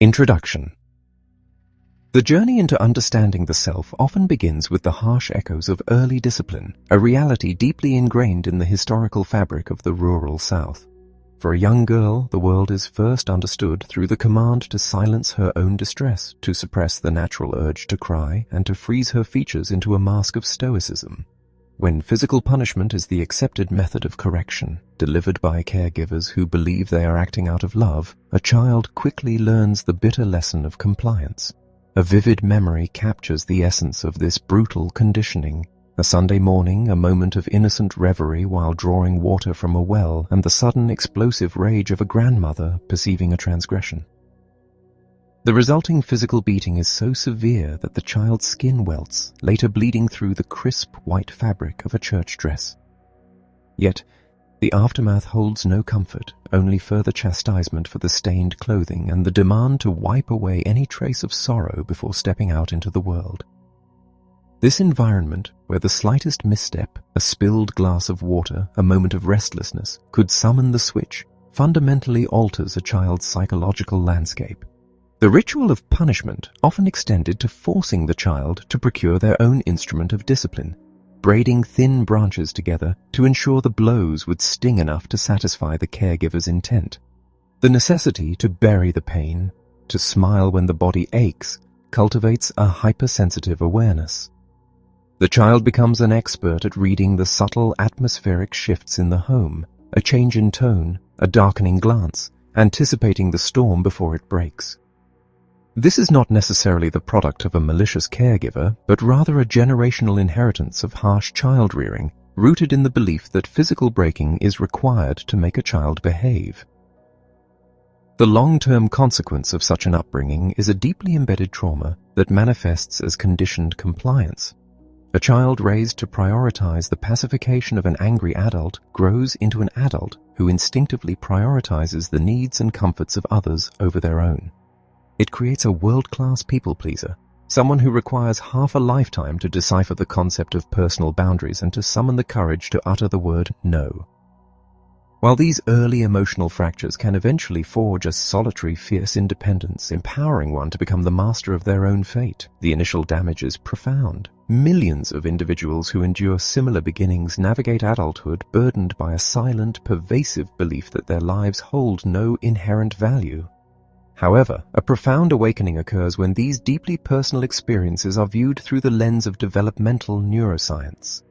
Introduction. The journey into understanding the self often begins with the harsh echoes of early discipline, a reality deeply ingrained in the historical fabric of the rural South. For a young girl, the world is first understood through the command to silence her own distress, to suppress the natural urge to cry, and to freeze her features into a mask of stoicism. When physical punishment is the accepted method of correction, delivered by caregivers who believe they are acting out of love, a child quickly learns the bitter lesson of compliance. A vivid memory captures the essence of this brutal conditioning. A Sunday morning, a moment of innocent reverie while drawing water from a well, and the sudden explosive rage of a grandmother perceiving a transgression. The resulting physical beating is so severe that the child's skin welts, later bleeding through the crisp white fabric of a church dress. Yet, the aftermath holds no comfort, only further chastisement for the stained clothing and the demand to wipe away any trace of sorrow before stepping out into the world. This environment, where the slightest misstep, a spilled glass of water, a moment of restlessness, could summon the switch, fundamentally alters a child's psychological landscape. The ritual of punishment often extended to forcing the child to procure their own instrument of discipline, braiding thin branches together to ensure the blows would sting enough to satisfy the caregiver's intent. The necessity to bury the pain, to smile when the body aches, cultivates a hypersensitive awareness. The child becomes an expert at reading the subtle atmospheric shifts in the home, a change in tone, a darkening glance, anticipating the storm before it breaks. This is not necessarily the product of a malicious caregiver, but rather a generational inheritance of harsh child-rearing, rooted in the belief that physical breaking is required to make a child behave. The long-term consequence of such an upbringing is a deeply embedded trauma that manifests as conditioned compliance. A child raised to prioritize the pacification of an angry adult grows into an adult who instinctively prioritizes the needs and comforts of others over their own. It creates a world-class people-pleaser, someone who requires half a lifetime to decipher the concept of personal boundaries and to summon the courage to utter the word no. While these early emotional fractures can eventually forge a solitary, fierce independence, empowering one to become the master of their own fate, the initial damage is profound. Millions of individuals who endure similar beginnings navigate adulthood burdened by a silent, pervasive belief that their lives hold no inherent value. However, a profound awakening occurs when these deeply personal experiences are viewed through the lens of developmental neuroscience.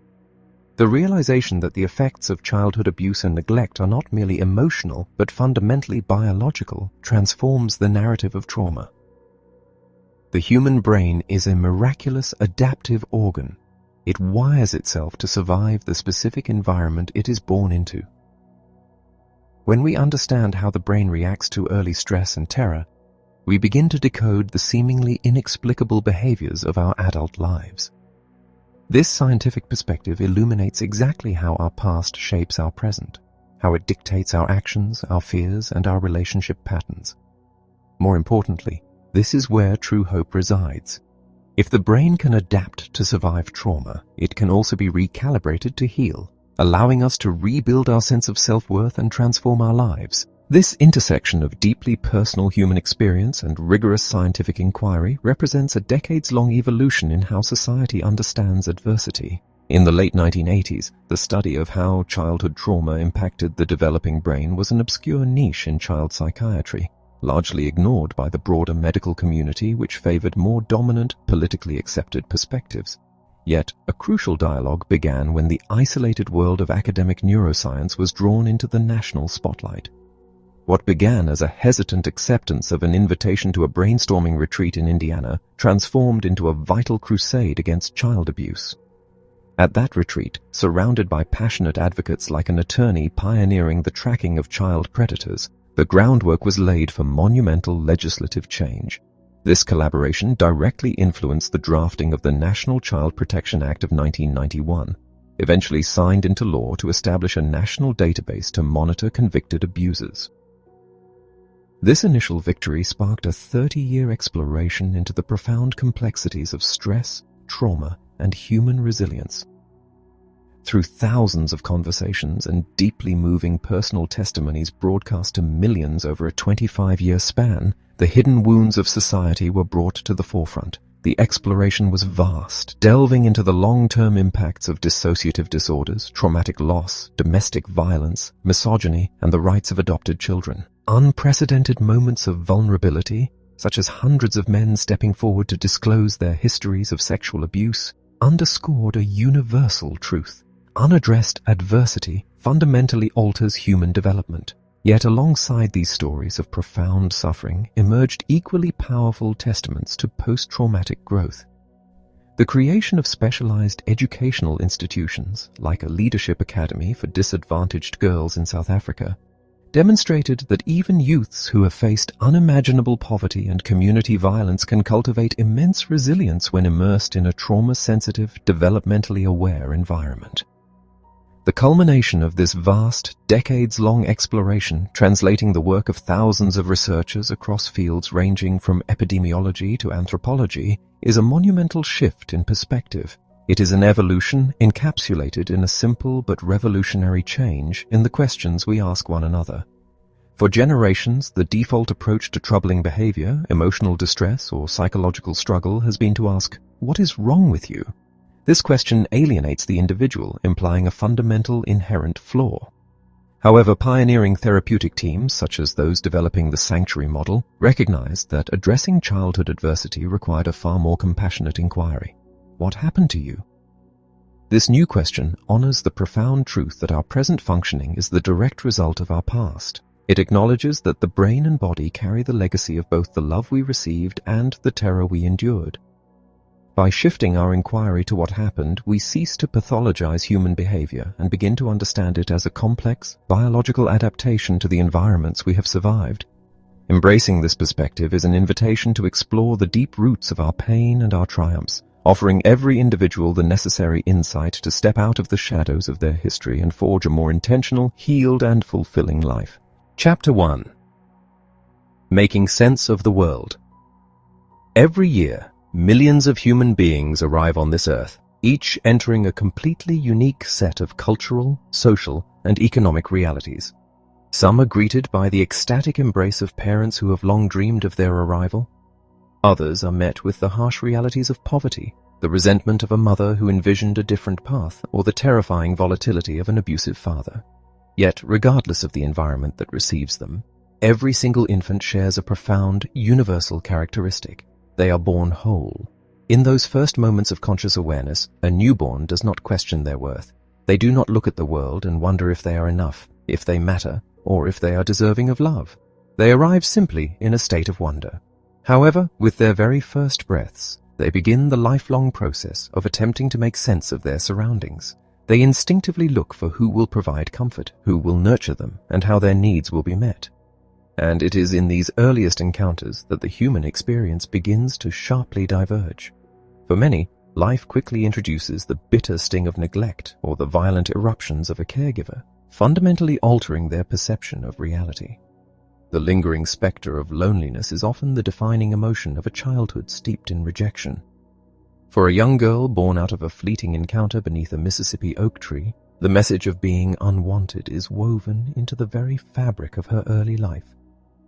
The realization that the effects of childhood abuse and neglect are not merely emotional but fundamentally biological transforms the narrative of trauma. The human brain is a miraculous adaptive organ. It wires itself to survive the specific environment it is born into. When we understand how the brain reacts to early stress and terror, we begin to decode the seemingly inexplicable behaviors of our adult lives. This scientific perspective illuminates exactly how our past shapes our present, how it dictates our actions, our fears, and our relationship patterns. More importantly, this is where true hope resides. If the brain can adapt to survive trauma, it can also be recalibrated to heal, allowing us to rebuild our sense of self-worth and transform our lives. This intersection of deeply personal human experience and rigorous scientific inquiry represents a decades-long evolution in how society understands adversity. In the late 1980s, the study of how childhood trauma impacted the developing brain was an obscure niche in child psychiatry, largely ignored by the broader medical community which favored more dominant, politically accepted perspectives. Yet, a crucial dialogue began when the isolated world of academic neuroscience was drawn into the national spotlight. What began as a hesitant acceptance of an invitation to a brainstorming retreat in Indiana transformed into a vital crusade against child abuse. At that retreat, surrounded by passionate advocates like an attorney pioneering the tracking of child predators, the groundwork was laid for monumental legislative change. This collaboration directly influenced the drafting of the National Child Protection Act of 1991, eventually signed into law to establish a national database to monitor convicted abusers. This initial victory sparked a 30-year exploration into the profound complexities of stress, trauma, and human resilience. Through thousands of conversations and deeply moving personal testimonies broadcast to millions over a 25-year span, The hidden wounds of society were brought to the forefront. The exploration was vast, delving into the long-term impacts of dissociative disorders, traumatic loss, domestic violence, misogyny, and the rights of adopted children. Unprecedented moments of vulnerability, such as hundreds of men stepping forward to disclose their histories of sexual abuse, underscored a universal truth. Unaddressed adversity fundamentally alters human development. Yet alongside these stories of profound suffering emerged equally powerful testaments to post-traumatic growth. The creation of specialized educational institutions, like a leadership academy for disadvantaged girls in South Africa, demonstrated that even youths who have faced unimaginable poverty and community violence can cultivate immense resilience when immersed in a trauma-sensitive, developmentally aware environment. The culmination of this vast, decades-long exploration, translating the work of thousands of researchers across fields ranging from epidemiology to anthropology, is a monumental shift in perspective. It is an evolution encapsulated in a simple but revolutionary change in the questions we ask one another. For generations, the default approach to troubling behavior, emotional distress, or psychological struggle has been to ask, "What is wrong with you?" This question alienates the individual, implying a fundamental inherent flaw. However, pioneering therapeutic teams, such as those developing the sanctuary model, recognized that addressing childhood adversity required a far more compassionate inquiry. What happened to you? This new question honors the profound truth that our present functioning is the direct result of our past. It acknowledges that the brain and body carry the legacy of both the love we received and the terror we endured. By shifting our inquiry to what happened, we cease to pathologize human behavior and begin to understand it as a complex, biological adaptation to the environments we have survived. Embracing this perspective is an invitation to explore the deep roots of our pain and our triumphs, offering every individual the necessary insight to step out of the shadows of their history and forge a more intentional, healed, and fulfilling life. Chapter 1. Making Sense of the World. Every year, millions of human beings arrive on this earth, each entering a completely unique set of cultural, social, and economic realities. Some are greeted by the ecstatic embrace of parents who have long dreamed of their arrival. Others are met with the harsh realities of poverty, the resentment of a mother who envisioned a different path, or the terrifying volatility of an abusive father. Yet, regardless of the environment that receives them, every single infant shares a profound, universal characteristic. They are born whole. In those first moments of conscious awareness, a newborn does not question their worth. They do not look at the world and wonder if they are enough, if they matter, or if they are deserving of love. They arrive simply in a state of wonder. However, with their very first breaths, they begin the lifelong process of attempting to make sense of their surroundings. They instinctively look for who will provide comfort, who will nurture them, and how their needs will be met. And it is in these earliest encounters that the human experience begins to sharply diverge. For many, life quickly introduces the bitter sting of neglect or the violent eruptions of a caregiver, fundamentally altering their perception of reality. The lingering specter of loneliness is often the defining emotion of a childhood steeped in rejection. For a young girl born out of a fleeting encounter beneath a Mississippi oak tree, the message of being unwanted is woven into the very fabric of her early life.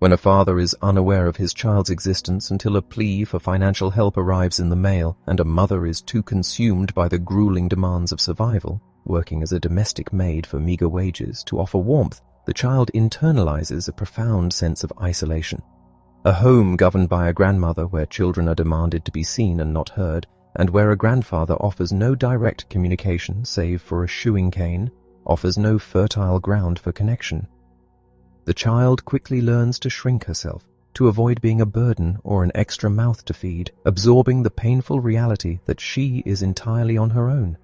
When a father is unaware of his child's existence until a plea for financial help arrives in the mail, and a mother is too consumed by the grueling demands of survival, working as a domestic maid for meager wages to offer warmth, the child internalizes a profound sense of isolation. A home governed by a grandmother where children are demanded to be seen and not heard, and where a grandfather offers no direct communication save for a shoeing cane, offers no fertile ground for connection. The child quickly learns to shrink herself, to avoid being a burden or an extra mouth to feed, absorbing the painful reality that she is entirely on her own.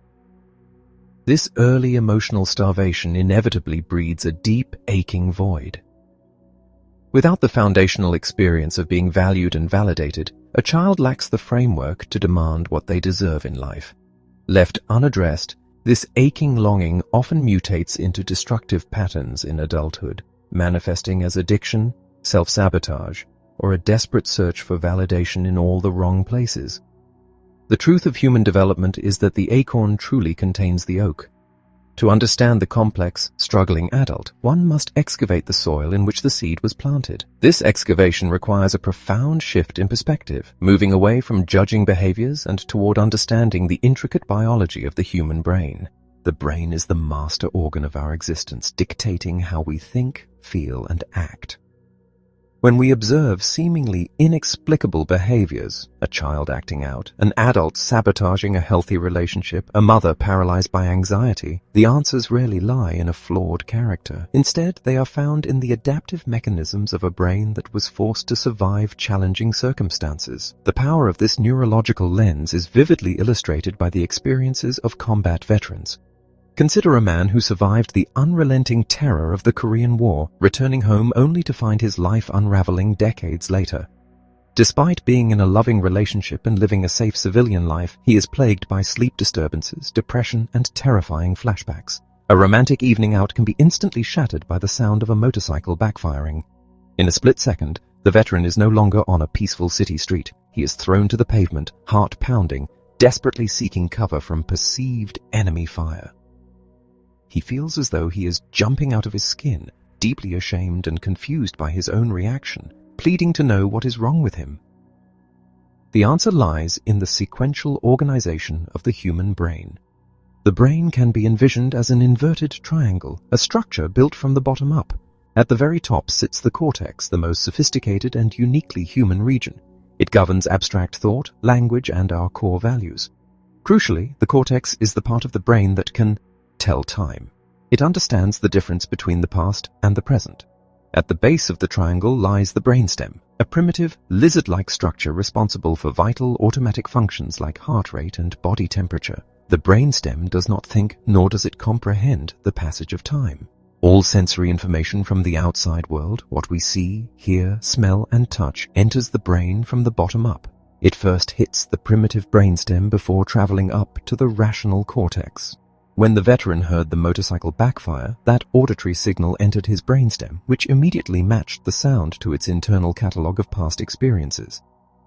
This early emotional starvation inevitably breeds a deep, aching void. Without the foundational experience of being valued and validated, a child lacks the framework to demand what they deserve in life. Left unaddressed, this aching longing often mutates into destructive patterns in adulthood, manifesting as addiction, self-sabotage, or a desperate search for validation in all the wrong places. The truth of human development is that the acorn truly contains the oak. To understand the complex, struggling adult, one must excavate the soil in which the seed was planted. This excavation requires a profound shift in perspective, moving away from judging behaviors and toward understanding the intricate biology of the human brain. The brain is the master organ of our existence, dictating how we think, feel, and act. When we observe seemingly inexplicable behaviors, a child acting out, an adult sabotaging a healthy relationship, a mother paralyzed by anxiety, the answers rarely lie in a flawed character. Instead, they are found in the adaptive mechanisms of a brain that was forced to survive challenging circumstances. The power of this neurological lens is vividly illustrated by the experiences of combat veterans. Consider a man who survived the unrelenting terror of the Korean War, returning home only to find his life unraveling decades later. Despite being in a loving relationship and living a safe civilian life, he is plagued by sleep disturbances, depression, and terrifying flashbacks. A romantic evening out can be instantly shattered by the sound of a motorcycle backfiring. In a split second, the veteran is no longer on a peaceful city street. He is thrown to the pavement, heart pounding, desperately seeking cover from perceived enemy fire. He feels as though he is jumping out of his skin, deeply ashamed and confused by his own reaction, pleading to know what is wrong with him. The answer lies in the sequential organization of the human brain. The brain can be envisioned as an inverted triangle, a structure built from the bottom up. At the very top sits the cortex, the most sophisticated and uniquely human region. It governs abstract thought, language, and our core values. Crucially, the cortex is the part of the brain that can tell time. It understands the difference between the past and the present. At the base of the triangle lies the brainstem, a primitive, lizard-like structure responsible for vital automatic functions like heart rate and body temperature. The brainstem does not think, nor does it comprehend the passage of time. All sensory information from the outside world, what we see, hear, smell, and touch, enters the brain from the bottom up. It first hits the primitive brainstem before traveling up to the rational cortex. When the veteran heard the motorcycle backfire, that auditory signal entered his brainstem, which immediately matched the sound to its internal catalogue of past experiences.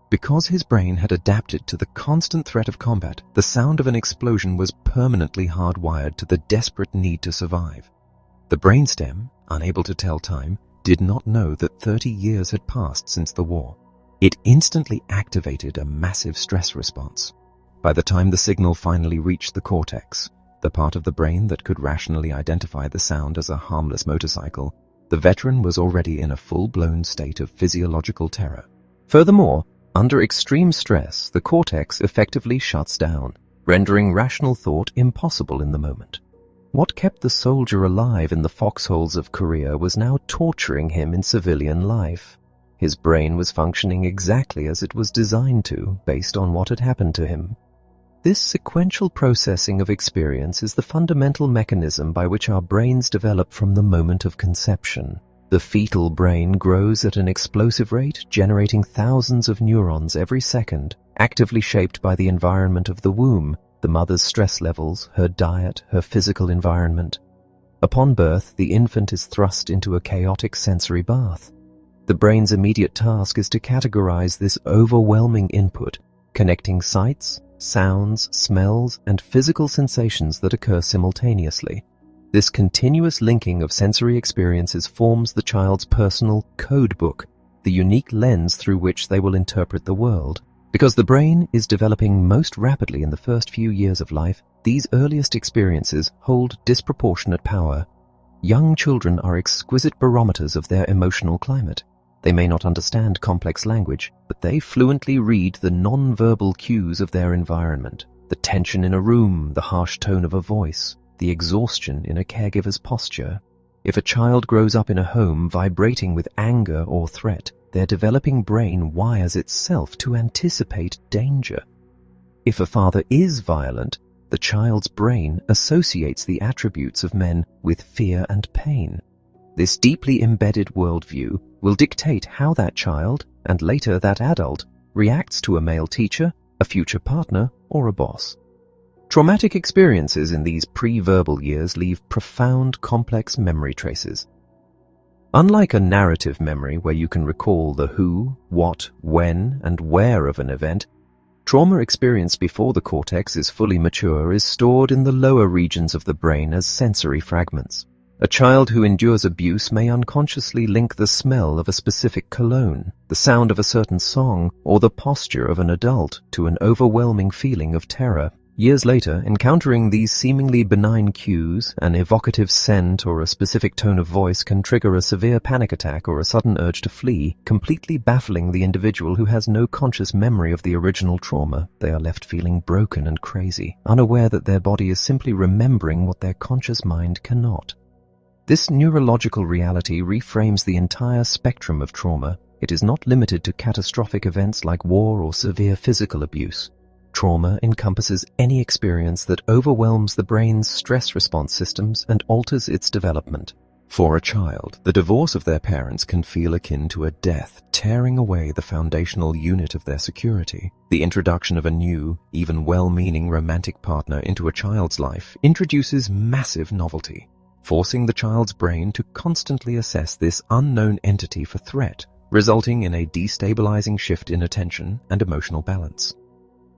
Because his brain had adapted to the constant threat of combat, the sound of an explosion was permanently hardwired to the desperate need to survive. The brainstem, unable to tell time, did not know that 30 years had passed since the war. It instantly activated a massive stress response. By the time the signal finally reached the cortex, the part of the brain that could rationally identify the sound as a harmless motorcycle, the veteran was already in a full-blown state of physiological terror. Furthermore, under extreme stress, the cortex effectively shuts down, rendering rational thought impossible in the moment. What kept the soldier alive in the foxholes of Korea was now torturing him in civilian life. His brain was functioning exactly as it was designed to, based on what had happened to him. This sequential processing of experience is the fundamental mechanism by which our brains develop from the moment of conception. The fetal brain grows at an explosive rate, generating thousands of neurons every second, actively shaped by the environment of the womb, the mother's stress levels, her diet, her physical environment. Upon birth, the infant is thrust into a chaotic sensory bath. The brain's immediate task is to categorize this overwhelming input, connecting sights, sounds, smells, and physical sensations that occur simultaneously. This continuous linking of sensory experiences forms the child's personal code book, the unique lens through which they will interpret the world. Because the brain is developing most rapidly in the first few years of life, these earliest experiences hold disproportionate power. Young children are exquisite barometers of their emotional climate. They may not understand complex language, but they fluently read the non-verbal cues of their environment. The tension in a room, the harsh tone of a voice, the exhaustion in a caregiver's posture. If a child grows up in a home vibrating with anger or threat, their developing brain wires itself to anticipate danger. If a father is violent, the child's brain associates the attributes of men with fear and pain. This deeply embedded worldview will dictate how that child, and later that adult, reacts to a male teacher, a future partner, or a boss. Traumatic experiences in these pre-verbal years leave profound, complex memory traces. Unlike a narrative memory where you can recall the who, what, when, and where of an event, Trauma experienced before the cortex is fully mature is stored in the lower regions of the brain as sensory fragments. A child who endures abuse may unconsciously link the smell of a specific cologne, the sound of a certain song, or the posture of an adult to an overwhelming feeling of terror. Years later, encountering these seemingly benign cues, an evocative scent or a specific tone of voice can trigger a severe panic attack or a sudden urge to flee, completely baffling the individual who has no conscious memory of the original trauma. They are left feeling broken and crazy, unaware that their body is simply remembering what their conscious mind cannot. This neurological reality reframes the entire spectrum of trauma. It is not limited to catastrophic events like war or severe physical abuse. Trauma encompasses any experience that overwhelms the brain's stress response systems and alters its development. For a child, the divorce of their parents can feel akin to a death, tearing away the foundational unit of their security. The introduction of a new, even well-meaning romantic partner into a child's life introduces massive novelty, forcing the child's brain to constantly assess this unknown entity for threat, resulting in a destabilizing shift in attention and emotional balance.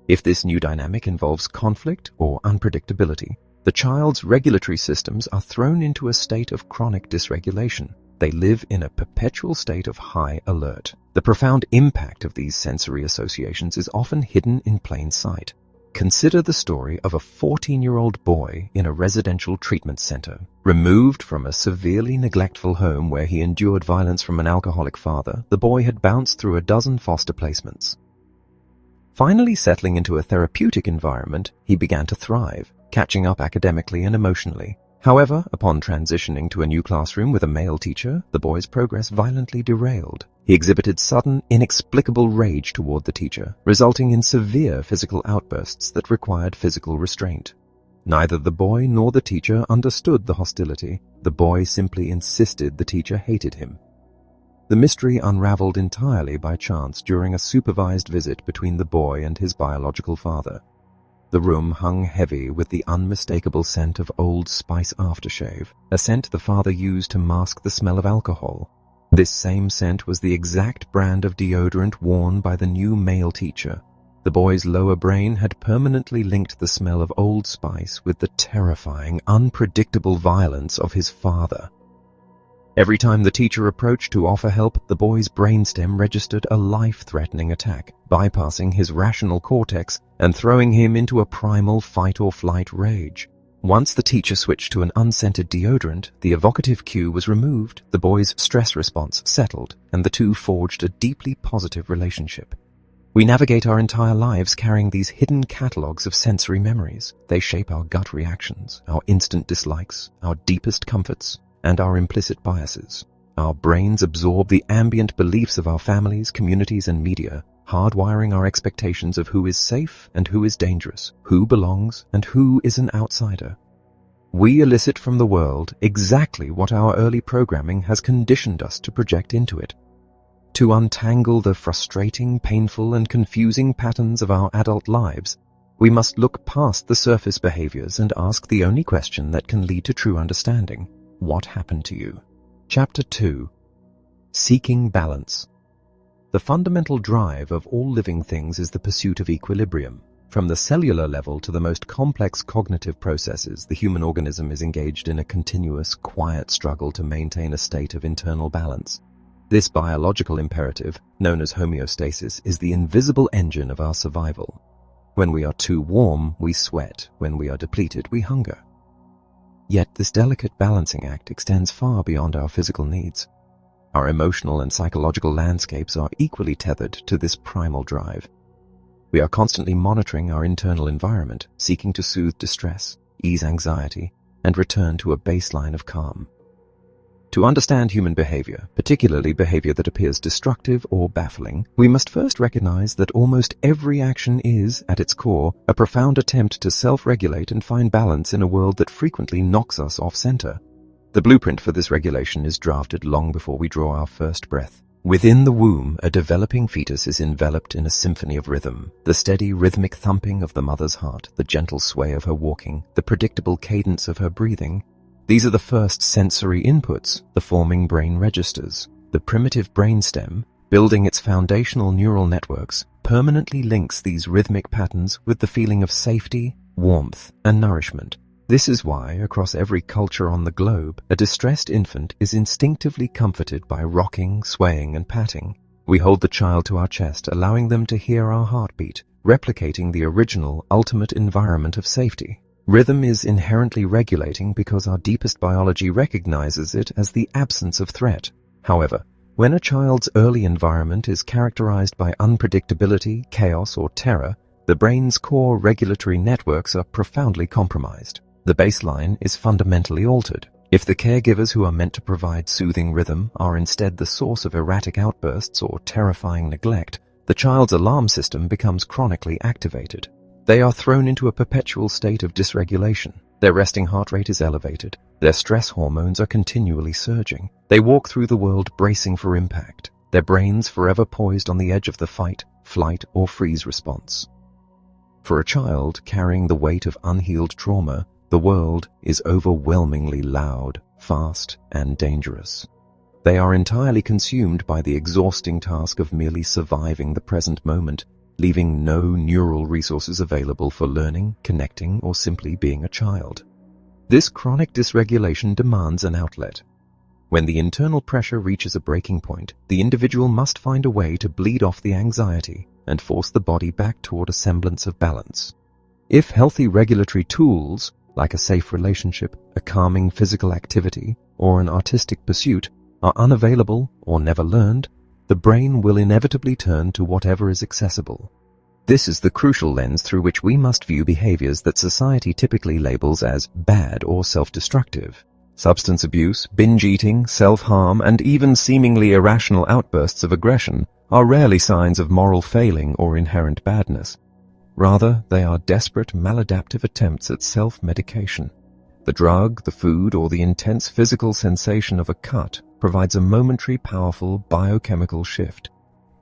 If this new dynamic involves conflict or unpredictability, the child's regulatory systems are thrown into a state of chronic dysregulation. They live in a perpetual state of high alert. The profound impact of these sensory associations is often hidden in plain sight. Consider the story of a 14-year-old boy in a residential treatment center. Removed from a severely neglectful home where he endured violence from an alcoholic father, the boy had bounced through a dozen foster placements. Finally settling into a therapeutic environment, he began to thrive, catching up academically and emotionally. However, upon transitioning to a new classroom with a male teacher, the boy's progress violently derailed. He exhibited sudden, inexplicable rage toward the teacher, resulting in severe physical outbursts that required physical restraint. Neither the boy nor the teacher understood the hostility. The boy simply insisted the teacher hated him. The mystery unraveled entirely by chance during a supervised visit between the boy and his biological father. The room hung heavy with the unmistakable scent of Old Spice aftershave, a scent the father used to mask the smell of alcohol. This same scent was the exact brand of deodorant worn by the new male teacher. The boy's lower brain had permanently linked the smell of Old Spice with the terrifying, unpredictable violence of his father. Every time the teacher approached to offer help, the boy's brainstem registered a life-threatening attack, bypassing his rational cortex and throwing him into a primal fight-or-flight rage. Once the teacher switched to an unscented deodorant, the evocative cue was removed, the boy's stress response settled, and the two forged a deeply positive relationship. We navigate our entire lives carrying these hidden catalogs of sensory memories. They shape our gut reactions, our instant dislikes, our deepest comforts, and our implicit biases. Our brains absorb the ambient beliefs of our families, communities, and media, hardwiring our expectations of who is safe and who is dangerous, who belongs and who is an outsider. We elicit from the world exactly what our early programming has conditioned us to project into it. To untangle the frustrating, painful, and confusing patterns of our adult lives, we must look past the surface behaviors and ask the only question that can lead to true understanding. What happened to you? Chapter 2. Seeking Balance. The fundamental drive of all living things is the pursuit of equilibrium. From the cellular level to the most complex cognitive processes, the human organism is engaged in a continuous, quiet struggle to maintain a state of internal balance. This biological imperative, known as homeostasis, is the invisible engine of our survival. When we are too warm, we sweat. When we are depleted, we hunger. Yet this delicate balancing act extends far beyond our physical needs. Our emotional and psychological landscapes are equally tethered to this primal drive. We are constantly monitoring our internal environment, seeking to soothe distress, ease anxiety, and return to a baseline of calm. To understand human behavior, particularly behavior that appears destructive or baffling, we must first recognize that almost every action is, at its core, a profound attempt to self-regulate and find balance in a world that frequently knocks us off-center. The blueprint for this regulation is drafted long before we draw our first breath. Within the womb, a developing fetus is enveloped in a symphony of rhythm. The steady rhythmic thumping of the mother's heart, the gentle sway of her walking, the predictable cadence of her breathing. These are the first sensory inputs, the forming brain registers. The primitive brainstem, Building its foundational neural networks permanently links these rhythmic patterns with the feeling of safety, warmth, and nourishment. This is why, across every culture on the globe, a distressed infant is instinctively comforted by rocking, swaying, and patting. We hold the child to our chest, allowing them to hear our heartbeat, replicating the original, ultimate environment of safety. Rhythm is inherently regulating because our deepest biology recognizes it as the absence of threat. However, when a child's early environment is characterized by unpredictability, chaos, or terror, the brain's core regulatory networks are profoundly compromised. The baseline is fundamentally altered. If the caregivers who are meant to provide soothing rhythm are instead the source of erratic outbursts or terrifying neglect, the child's alarm system becomes chronically activated. They are thrown into a perpetual state of dysregulation. Their resting heart rate is elevated. Their stress hormones are continually surging. They walk through the world bracing for impact, their brains forever poised on the edge of the fight, flight, or freeze response. For a child carrying the weight of unhealed trauma, the world is overwhelmingly loud, fast, and dangerous. They are entirely consumed by the exhausting task of merely surviving the present moment, leaving no neural resources available for learning, connecting, or simply being a child. This chronic dysregulation demands an outlet. When the internal pressure reaches a breaking point, the individual must find a way to bleed off the anxiety and force the body back toward a semblance of balance. If healthy regulatory tools, like a safe relationship, a calming physical activity, or an artistic pursuit, are unavailable or never learned, the brain will inevitably turn to whatever is accessible. This is the crucial lens through which we must view behaviors that society typically labels as bad or self-destructive. Substance abuse, binge eating, self-harm, and even seemingly irrational outbursts of aggression are rarely signs of moral failing or inherent badness. Rather, they are desperate, maladaptive attempts at self-medication. The drug, the food, or the intense physical sensation of a cut provides a momentary, powerful biochemical shift.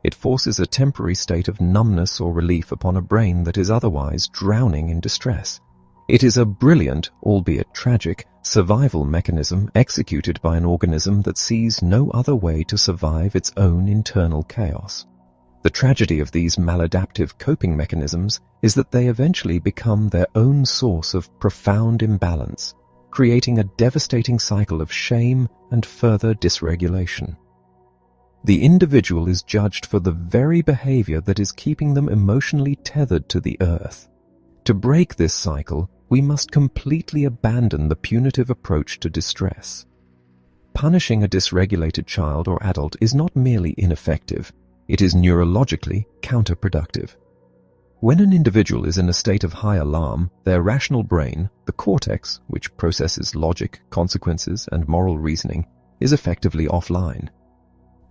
It forces a temporary state of numbness or relief upon a brain that is otherwise drowning in distress. It is a brilliant, albeit tragic, survival mechanism executed by an organism that sees no other way to survive its own internal chaos. The tragedy of these maladaptive coping mechanisms is that they eventually become their own source of profound imbalance, creating a devastating cycle of shame and further dysregulation. The individual is judged for the very behavior that is keeping them emotionally tethered to the earth. To break this cycle, we must completely abandon the punitive approach to distress. Punishing a dysregulated child or adult is not merely ineffective, it is neurologically counterproductive. When an individual is in a state of high alarm, their rational brain, the cortex, which processes logic, consequences, and moral reasoning, is effectively offline.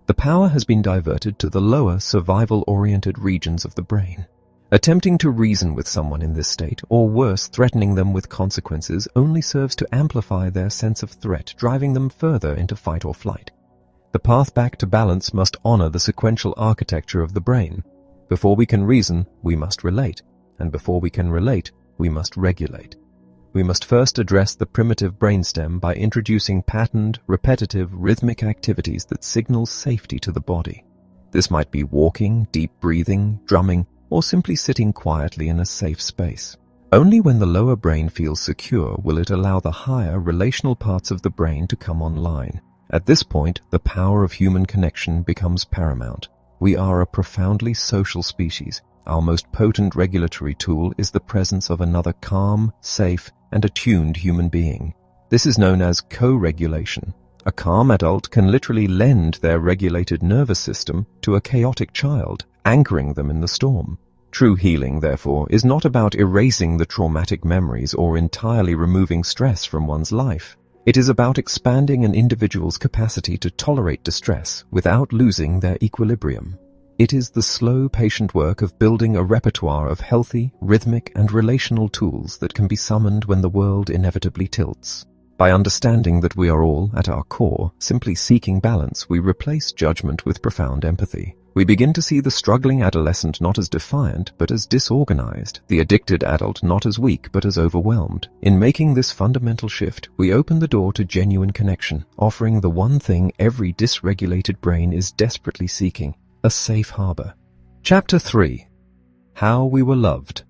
The power has been diverted to the lower, survival-oriented regions of the brain. Attempting to reason with someone in this state, or worse, threatening them with consequences, only serves to amplify their sense of threat, driving them further into fight or flight. The path back to balance must honor the sequential architecture of the brain. Before we can reason, we must relate, and before we can relate, we must regulate. We must first address the primitive brainstem by introducing patterned, repetitive, rhythmic activities that signal safety to the body. This might be walking, deep breathing, drumming, or simply sitting quietly in a safe space. Only when the lower brain feels secure will it allow the higher relational parts of the brain to come online. At this point, the power of human connection becomes paramount. We are a profoundly social species. Our most potent regulatory tool is the presence of another calm, safe, and attuned human being. This is known as co-regulation. A calm adult can literally lend their regulated nervous system to a chaotic child, anchoring them in the storm. True healing, therefore, is not about erasing the traumatic memories or entirely removing stress from one's life. It is about expanding an individual's capacity to tolerate distress without losing their equilibrium. It is the slow, patient work of building a repertoire of healthy, rhythmic, and relational tools that can be summoned when the world inevitably tilts. By understanding that we are all, at our core, simply seeking balance, we replace judgment with profound empathy. We begin to see the struggling adolescent not as defiant, but as disorganized, the addicted adult not as weak, but as overwhelmed. In making this fundamental shift, we open the door to genuine connection, offering the one thing every dysregulated brain is desperately seeking: a safe harbor. Chapter 3. How We Were Loved.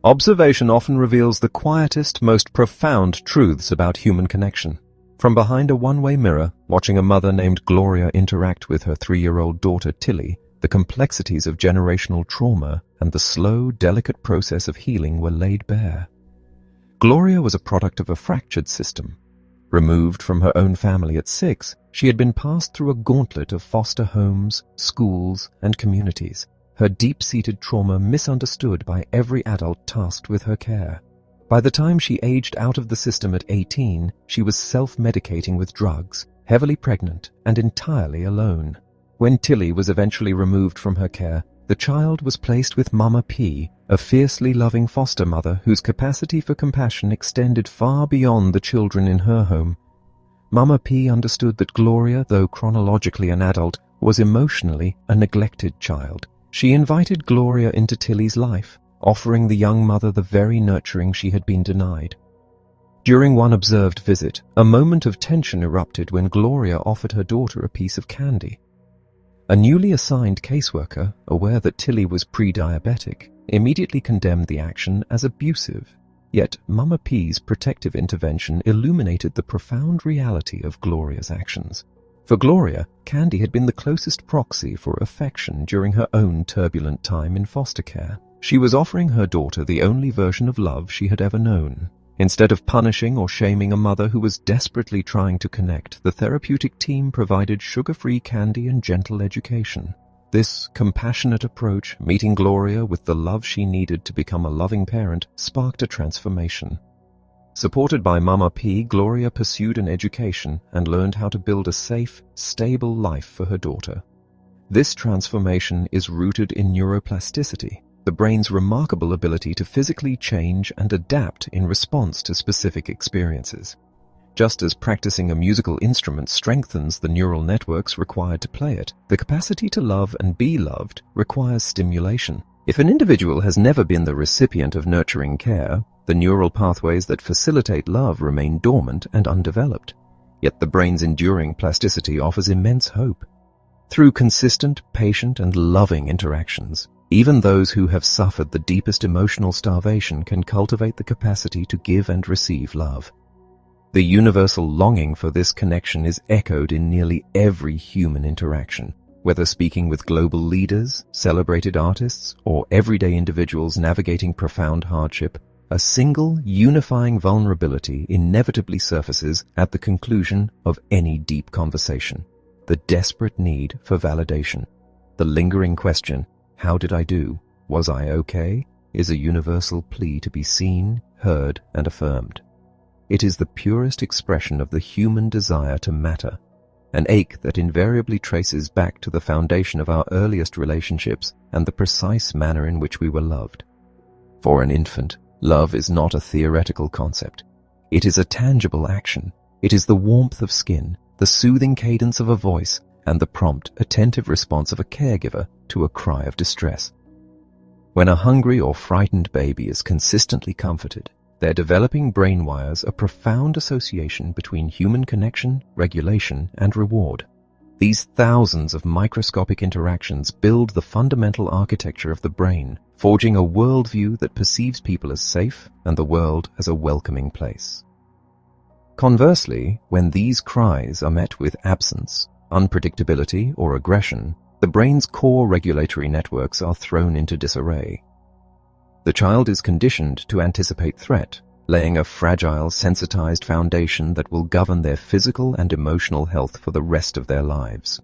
Observation often reveals the quietest, most profound truths about human connection. From behind a one-way mirror, watching a mother named Gloria interact with her 3-year-old daughter Tilly, the complexities of generational trauma and the slow, delicate process of healing were laid bare. Gloria was a product of a fractured system. Removed from her own family at 6, she had been passed through a gauntlet of foster homes, schools, and communities, her deep-seated trauma misunderstood by every adult tasked with her care. By the time she aged out of the system at 18, she was self-medicating with drugs, heavily pregnant, and entirely alone. When Tilly was eventually removed from her care, the child was placed with Mama P, a fiercely loving foster mother whose capacity for compassion extended far beyond the children in her home. Mama P understood that Gloria, though chronologically an adult, was emotionally a neglected child. She invited Gloria into Tilly's life, offering the young mother the very nurturing she had been denied. During one observed visit, a moment of tension erupted when Gloria offered her daughter a piece of candy. A newly assigned caseworker, aware that Tilly was pre-diabetic, immediately condemned the action as abusive. Yet Mama P's protective intervention illuminated the profound reality of Gloria's actions. For Gloria, candy had been the closest proxy for affection during her own turbulent time in foster care. She was offering her daughter the only version of love she had ever known. Instead of punishing or shaming a mother who was desperately trying to connect, the therapeutic team provided sugar-free candy and gentle education. This compassionate approach, meeting Gloria with the love she needed to become a loving parent, sparked a transformation. Supported by Mama P, Gloria pursued an education and learned how to build a safe, stable life for her daughter. This transformation is rooted in neuroplasticity, the brain's remarkable ability to physically change and adapt in response to specific experiences. Just as practicing a musical instrument strengthens the neural networks required to play it, the capacity to love and be loved requires stimulation. If an individual has never been the recipient of nurturing care, the neural pathways that facilitate love remain dormant and undeveloped. Yet the brain's enduring plasticity offers immense hope. Through consistent, patient, and loving interactions, even those who have suffered the deepest emotional starvation can cultivate the capacity to give and receive love. The universal longing for this connection is echoed in nearly every human interaction, whether speaking with global leaders, celebrated artists, or everyday individuals navigating profound hardship. A single, unifying vulnerability inevitably surfaces at the conclusion of any deep conversation: the desperate need for validation. The lingering question, "How did I do? Was I okay?" is a universal plea to be seen, heard, and affirmed. It is the purest expression of the human desire to matter, an ache that invariably traces back to the foundation of our earliest relationships and the precise manner in which we were loved. For an infant, love is not a theoretical concept. It is a tangible action. It is the warmth of skin, the soothing cadence of a voice, and the prompt, attentive response of a caregiver to a cry of distress. When a hungry or frightened baby is consistently comforted, their developing brain wires a profound association between human connection, regulation, and reward. These thousands of microscopic interactions build the fundamental architecture of the brain, forging a worldview that perceives people as safe and the world as a welcoming place. Conversely, when these cries are met with absence, unpredictability, or aggression, the brain's core regulatory networks are thrown into disarray. The child is conditioned to anticipate threat, laying a fragile, sensitized foundation that will govern their physical and emotional health for the rest of their lives.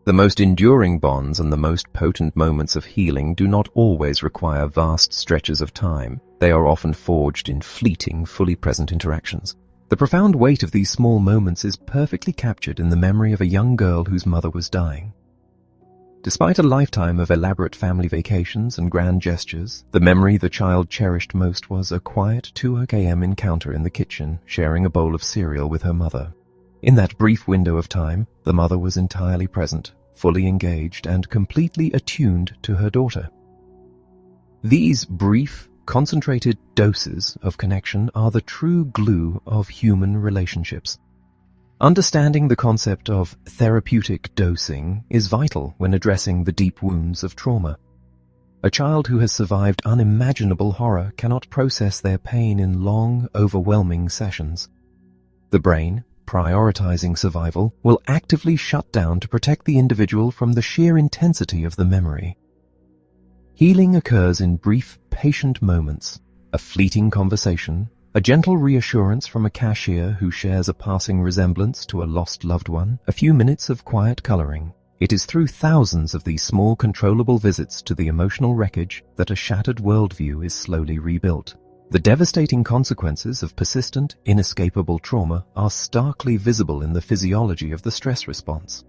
The most enduring bonds and the most potent moments of healing do not always require vast stretches of time. They are often forged in fleeting, fully present interactions. The profound weight of these small moments is perfectly captured in the memory of a young girl whose mother was dying. Despite a lifetime of elaborate family vacations and grand gestures, the memory the child cherished most was a quiet 2 a.m. encounter in the kitchen, sharing a bowl of cereal with her mother. In that brief window of time, the mother was entirely present, fully engaged, and completely attuned to her daughter. These brief, concentrated doses of connection are the true glue of human relationships. Understanding the concept of therapeutic dosing is vital when addressing the deep wounds of trauma. A child who has survived unimaginable horror cannot process their pain in long, overwhelming sessions. The brain, prioritizing survival, will actively shut down to protect the individual from the sheer intensity of the memory. Healing occurs in brief, patient moments, a fleeting conversation, a gentle reassurance from a cashier who shares a passing resemblance to a lost loved one, a few minutes of quiet coloring. It is through thousands of these small, controllable visits to the emotional wreckage that a shattered worldview is slowly rebuilt. The devastating consequences of persistent, inescapable trauma are starkly visible in the physiology of the stress response.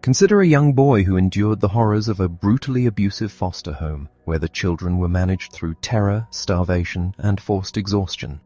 Consider a young boy who endured the horrors of a brutally abusive foster home, where the children were managed through terror, starvation, and forced exhaustion.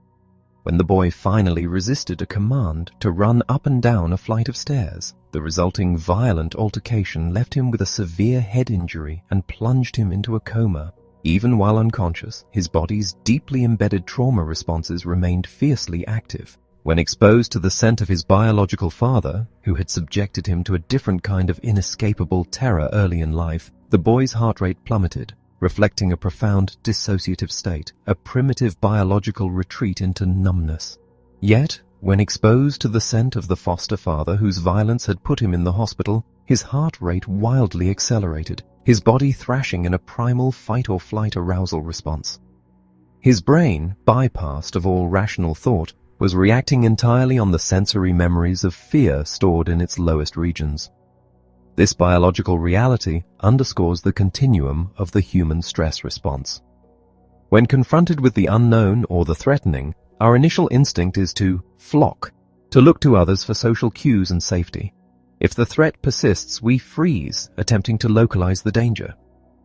When the boy finally resisted a command to run up and down a flight of stairs, the resulting violent altercation left him with a severe head injury and plunged him into a coma. Even while unconscious, his body's deeply embedded trauma responses remained fiercely active. When exposed to the scent of his biological father, who had subjected him to a different kind of inescapable terror early in life, the boy's heart rate plummeted, reflecting a profound dissociative state, a primitive biological retreat into numbness. Yet, when exposed to the scent of the foster father whose violence had put him in the hospital, his heart rate wildly accelerated, his body thrashing in a primal fight-or-flight arousal response. His brain, bypassed of all rational thought, was reacting entirely on the sensory memories of fear stored in its lowest regions. This biological reality underscores the continuum of the human stress response. When confronted with the unknown or the threatening, our initial instinct is to flock, to look to others for social cues and safety. If the threat persists, we freeze, attempting to localize the danger.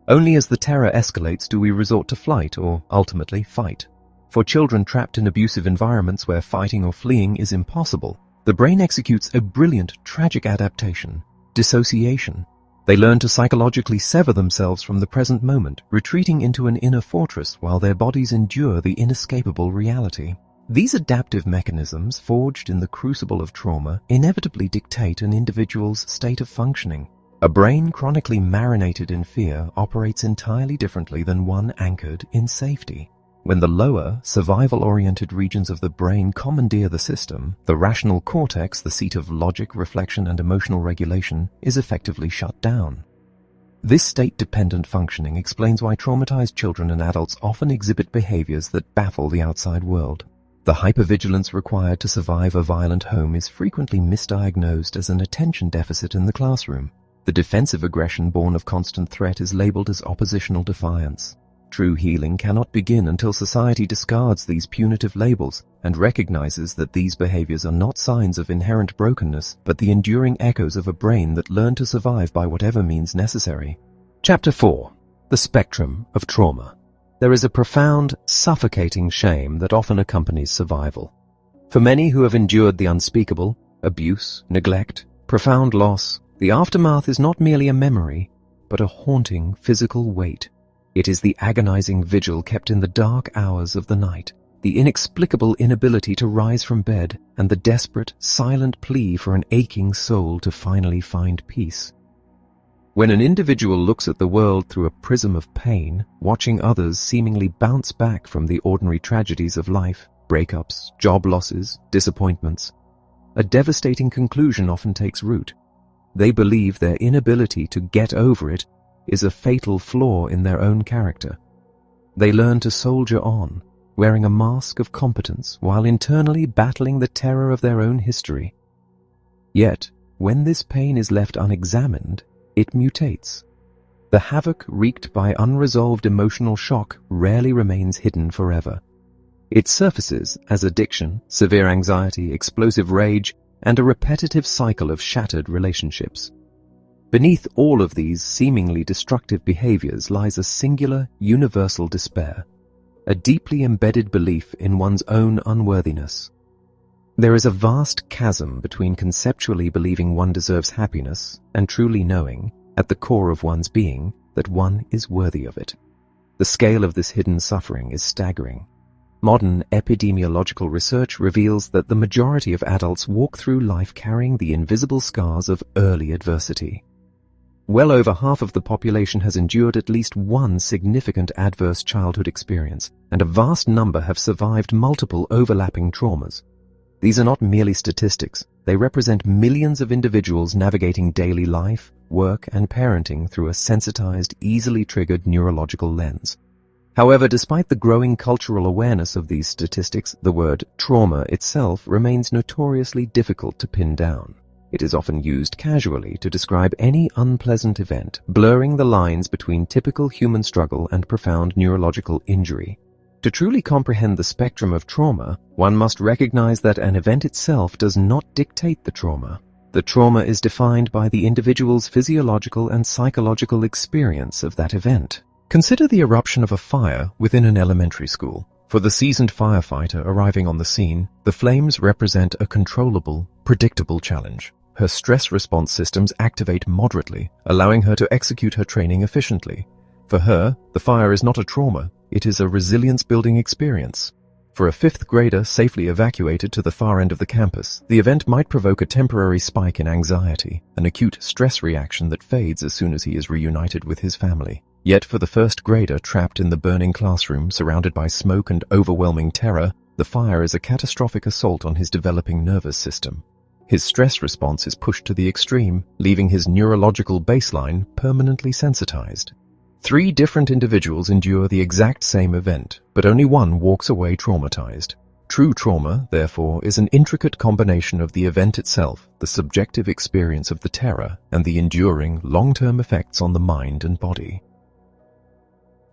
Only as the terror escalates do we resort to flight or, ultimately, fight. For children trapped in abusive environments where fighting or fleeing is impossible, the brain executes a brilliant, tragic adaptation: dissociation. They learn to psychologically sever themselves from the present moment, retreating into an inner fortress while their bodies endure the inescapable reality. These adaptive mechanisms, forged in the crucible of trauma, inevitably dictate an individual's state of functioning. A brain chronically marinated in fear operates entirely differently than one anchored in safety. When the lower, survival-oriented regions of the brain commandeer the system, the rational cortex, the seat of logic, reflection, and emotional regulation, is effectively shut down. This state-dependent functioning explains why traumatized children and adults often exhibit behaviors that baffle the outside world. The hypervigilance required to survive a violent home is frequently misdiagnosed as an attention deficit in the classroom. The defensive aggression born of constant threat is labeled as oppositional defiance. True healing cannot begin until society discards these punitive labels and recognizes that these behaviors are not signs of inherent brokenness, but the enduring echoes of a brain that learned to survive by whatever means necessary. Chapter 4. The Spectrum of Trauma. There is a profound, suffocating shame that often accompanies survival. For many who have endured the unspeakable, abuse, neglect, profound loss, the aftermath is not merely a memory, but a haunting physical weight. It is the agonizing vigil kept in the dark hours of the night, the inexplicable inability to rise from bed, and the desperate, silent plea for an aching soul to finally find peace. When an individual looks at the world through a prism of pain, watching others seemingly bounce back from the ordinary tragedies of life, breakups, job losses, disappointments, a devastating conclusion often takes root. They believe their inability to get over it is a fatal flaw in their own character. They learn to soldier on, wearing a mask of competence while internally battling the terror of their own history. Yet, when this pain is left unexamined, it mutates. The havoc wreaked by unresolved emotional shock rarely remains hidden forever. It surfaces as addiction, severe anxiety, explosive rage, and a repetitive cycle of shattered relationships. Beneath all of these seemingly destructive behaviors lies a singular, universal despair, a deeply embedded belief in one's own unworthiness. There is a vast chasm between conceptually believing one deserves happiness and truly knowing, at the core of one's being, that one is worthy of it. The scale of this hidden suffering is staggering. Modern epidemiological research reveals that the majority of adults walk through life carrying the invisible scars of early adversity. Well over half of the population has endured at least one significant adverse childhood experience, and a vast number have survived multiple overlapping traumas. These are not merely statistics. They represent millions of individuals navigating daily life, work, and parenting through a sensitized, easily triggered neurological lens. However, despite the growing cultural awareness of these statistics, the word trauma itself remains notoriously difficult to pin down. It is often used casually to describe any unpleasant event, blurring the lines between typical human struggle and profound neurological injury. To truly comprehend the spectrum of trauma, one must recognize that an event itself does not dictate the trauma. The trauma is defined by the individual's physiological and psychological experience of that event. Consider the eruption of a fire within an elementary school. For the seasoned firefighter arriving on the scene, the flames represent a controllable, predictable challenge. Her stress response systems activate moderately, allowing her to execute her training efficiently. For her, the fire is not a trauma, it is a resilience-building experience. For a fifth grader safely evacuated to the far end of the campus, the event might provoke a temporary spike in anxiety, an acute stress reaction that fades as soon as he is reunited with his family. Yet for the first grader trapped in the burning classroom surrounded by smoke and overwhelming terror, the fire is a catastrophic assault on his developing nervous system. His stress response is pushed to the extreme, leaving his neurological baseline permanently sensitized. 3 different individuals endure the exact same event, but only one walks away traumatized. True trauma, therefore, is an intricate combination of the event itself, the subjective experience of the terror, and the enduring, long-term effects on the mind and body.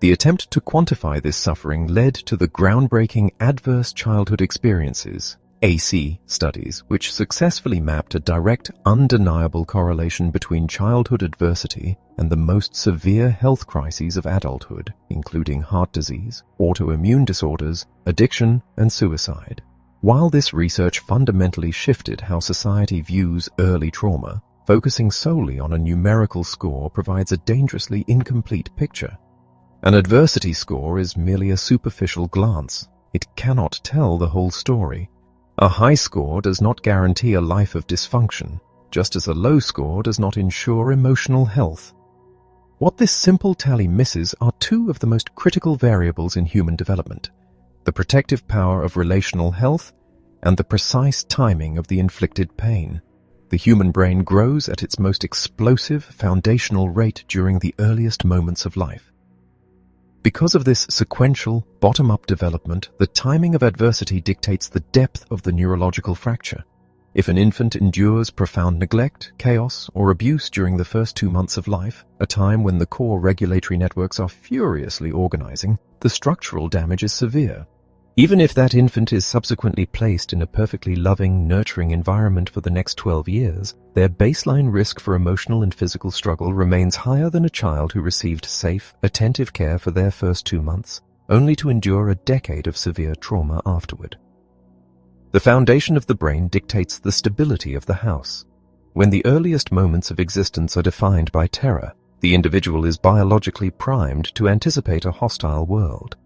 The attempt to quantify this suffering led to the groundbreaking Adverse Childhood Experiences AC studies, which successfully mapped a direct, undeniable correlation between childhood adversity and the most severe health crises of adulthood, including heart disease, autoimmune disorders, addiction, and suicide. While this research fundamentally shifted how society views early trauma, focusing solely on a numerical score provides a dangerously incomplete picture. An adversity score is merely a superficial glance. It cannot tell the whole story. A high score does not guarantee a life of dysfunction, just as a low score does not ensure emotional health. What this simple tally misses are 2 of the most critical variables in human development: the protective power of relational health and the precise timing of the inflicted pain. The human brain grows at its most explosive, foundational rate during the earliest moments of life. Because of this sequential, bottom-up development, the timing of adversity dictates the depth of the neurological fracture. If an infant endures profound neglect, chaos, or abuse during the first 2 months of life, a time when the core regulatory networks are furiously organizing, the structural damage is severe. Even if that infant is subsequently placed in a perfectly loving, nurturing environment for the next 12 years, their baseline risk for emotional and physical struggle remains higher than a child who received safe, attentive care for their first 2 months, only to endure a decade of severe trauma afterward. The foundation of the brain dictates the stability of the house. When the earliest moments of existence are defined by terror, the individual is biologically primed to anticipate a hostile world.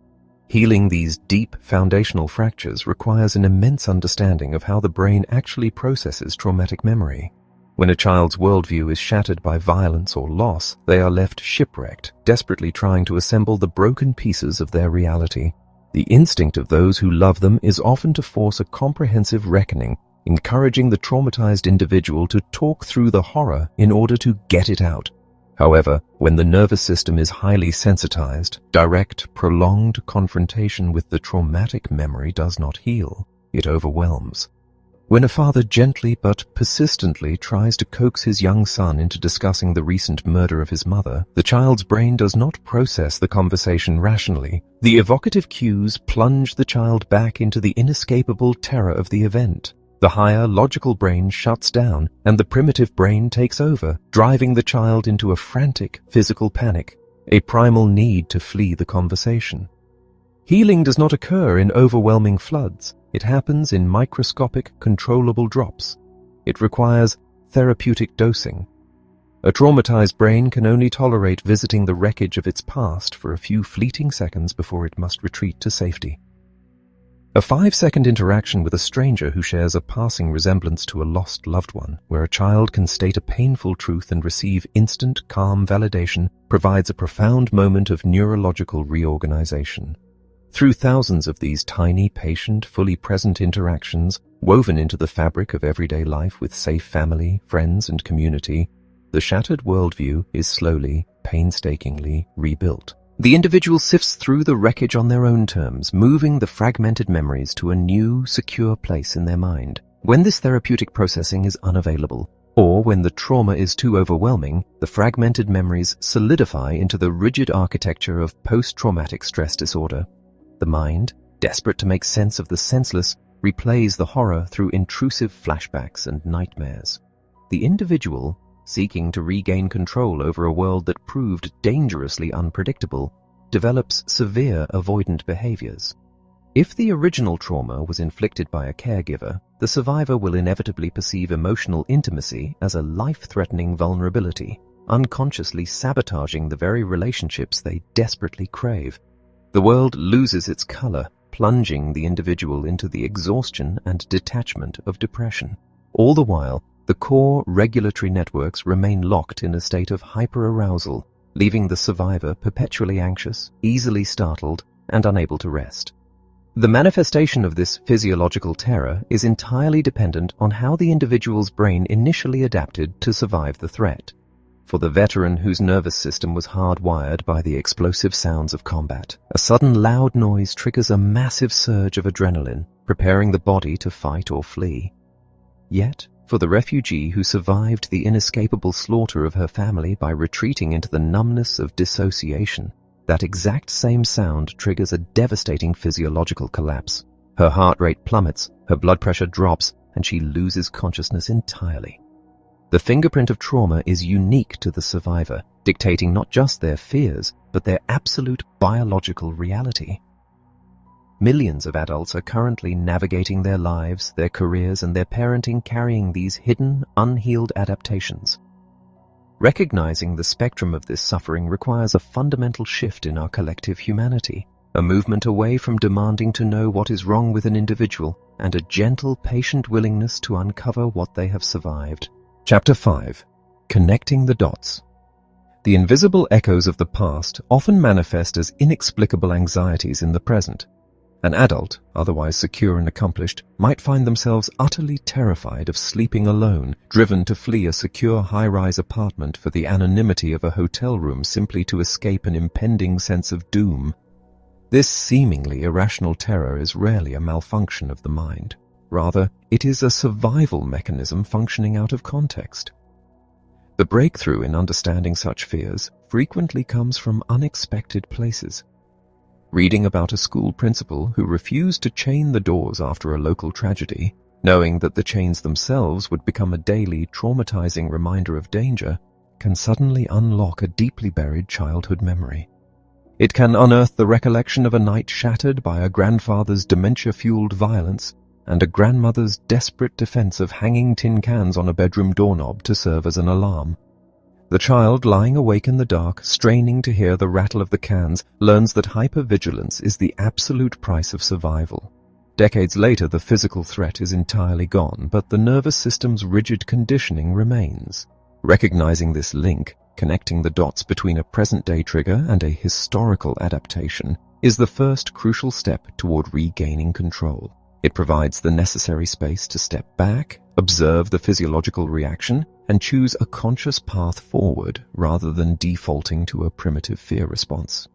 Healing these deep foundational fractures requires an immense understanding of how the brain actually processes traumatic memory. When a child's worldview is shattered by violence or loss, they are left shipwrecked, desperately trying to assemble the broken pieces of their reality. The instinct of those who love them is often to force a comprehensive reckoning, encouraging the traumatized individual to talk through the horror in order to get it out. However, when the nervous system is highly sensitized, direct, prolonged confrontation with the traumatic memory does not heal, it overwhelms. When a father gently but persistently tries to coax his young son into discussing the recent murder of his mother, the child's brain does not process the conversation rationally. The evocative cues plunge the child back into the inescapable terror of the event. The higher logical brain shuts down, and the primitive brain takes over, driving the child into a frantic physical panic, a primal need to flee the conversation. Healing does not occur in overwhelming floods. It happens in microscopic, controllable drops. It requires therapeutic dosing. A traumatized brain can only tolerate visiting the wreckage of its past for a few fleeting seconds before it must retreat to safety. A 5-second interaction with a stranger who shares a passing resemblance to a lost loved one, where a child can state a painful truth and receive instant, calm validation, provides a profound moment of neurological reorganization. Through thousands of these tiny, patient, fully present interactions, woven into the fabric of everyday life with safe family, friends, and community, the shattered worldview is slowly, painstakingly rebuilt. The individual sifts through the wreckage on their own terms, moving the fragmented memories to a new, secure place in their mind. When this therapeutic processing is unavailable, or when the trauma is too overwhelming, the fragmented memories solidify into the rigid architecture of post-traumatic stress disorder. The mind, desperate to make sense of the senseless, replays the horror through intrusive flashbacks and nightmares. The individual, seeking to regain control over a world that proved dangerously unpredictable, develops severe avoidant behaviors. If the original trauma was inflicted by a caregiver, the survivor will inevitably perceive emotional intimacy as a life-threatening vulnerability, unconsciously sabotaging the very relationships they desperately crave. The world loses its color, plunging the individual into the exhaustion and detachment of depression. All the while, the core regulatory networks remain locked in a state of hyperarousal, leaving the survivor perpetually anxious, easily startled, and unable to rest. The manifestation of this physiological terror is entirely dependent on how the individual's brain initially adapted to survive the threat. For the veteran whose nervous system was hardwired by the explosive sounds of combat, a sudden loud noise triggers a massive surge of adrenaline, preparing the body to fight or flee. Yet, for the refugee who survived the inescapable slaughter of her family by retreating into the numbness of dissociation, that exact same sound triggers a devastating physiological collapse. Her heart rate plummets, her blood pressure drops, and she loses consciousness entirely. The fingerprint of trauma is unique to the survivor, dictating not just their fears, but their absolute biological reality. Millions of adults are currently navigating their lives, their careers, and their parenting carrying these hidden, unhealed adaptations. Recognizing the spectrum of this suffering requires a fundamental shift in our collective humanity, a movement away from demanding to know what is wrong with an individual, and a gentle, patient willingness to uncover what they have survived. Chapter 5. Connecting the Dots. The invisible echoes of the past often manifest as inexplicable anxieties in the present. An adult, otherwise secure and accomplished, might find themselves utterly terrified of sleeping alone, driven to flee a secure high-rise apartment for the anonymity of a hotel room simply to escape an impending sense of doom. This seemingly irrational terror is rarely a malfunction of the mind. Rather, it is a survival mechanism functioning out of context. The breakthrough in understanding such fears frequently comes from unexpected places. Reading about a school principal who refused to chain the doors after a local tragedy, knowing that the chains themselves would become a daily, traumatizing reminder of danger, can suddenly unlock a deeply buried childhood memory. It can unearth the recollection of a night shattered by a grandfather's dementia-fueled violence and a grandmother's desperate defense of hanging tin cans on a bedroom doorknob to serve as an alarm. The child, lying awake in the dark, straining to hear the rattle of the cans, learns that hypervigilance is the absolute price of survival. Decades later, the physical threat is entirely gone, but the nervous system's rigid conditioning remains. Recognizing this link, connecting the dots between a present-day trigger and a historical adaptation, is the first crucial step toward regaining control. It provides the necessary space to step back, observe the physiological reaction, and choose a conscious path forward rather than defaulting to a primitive fear response.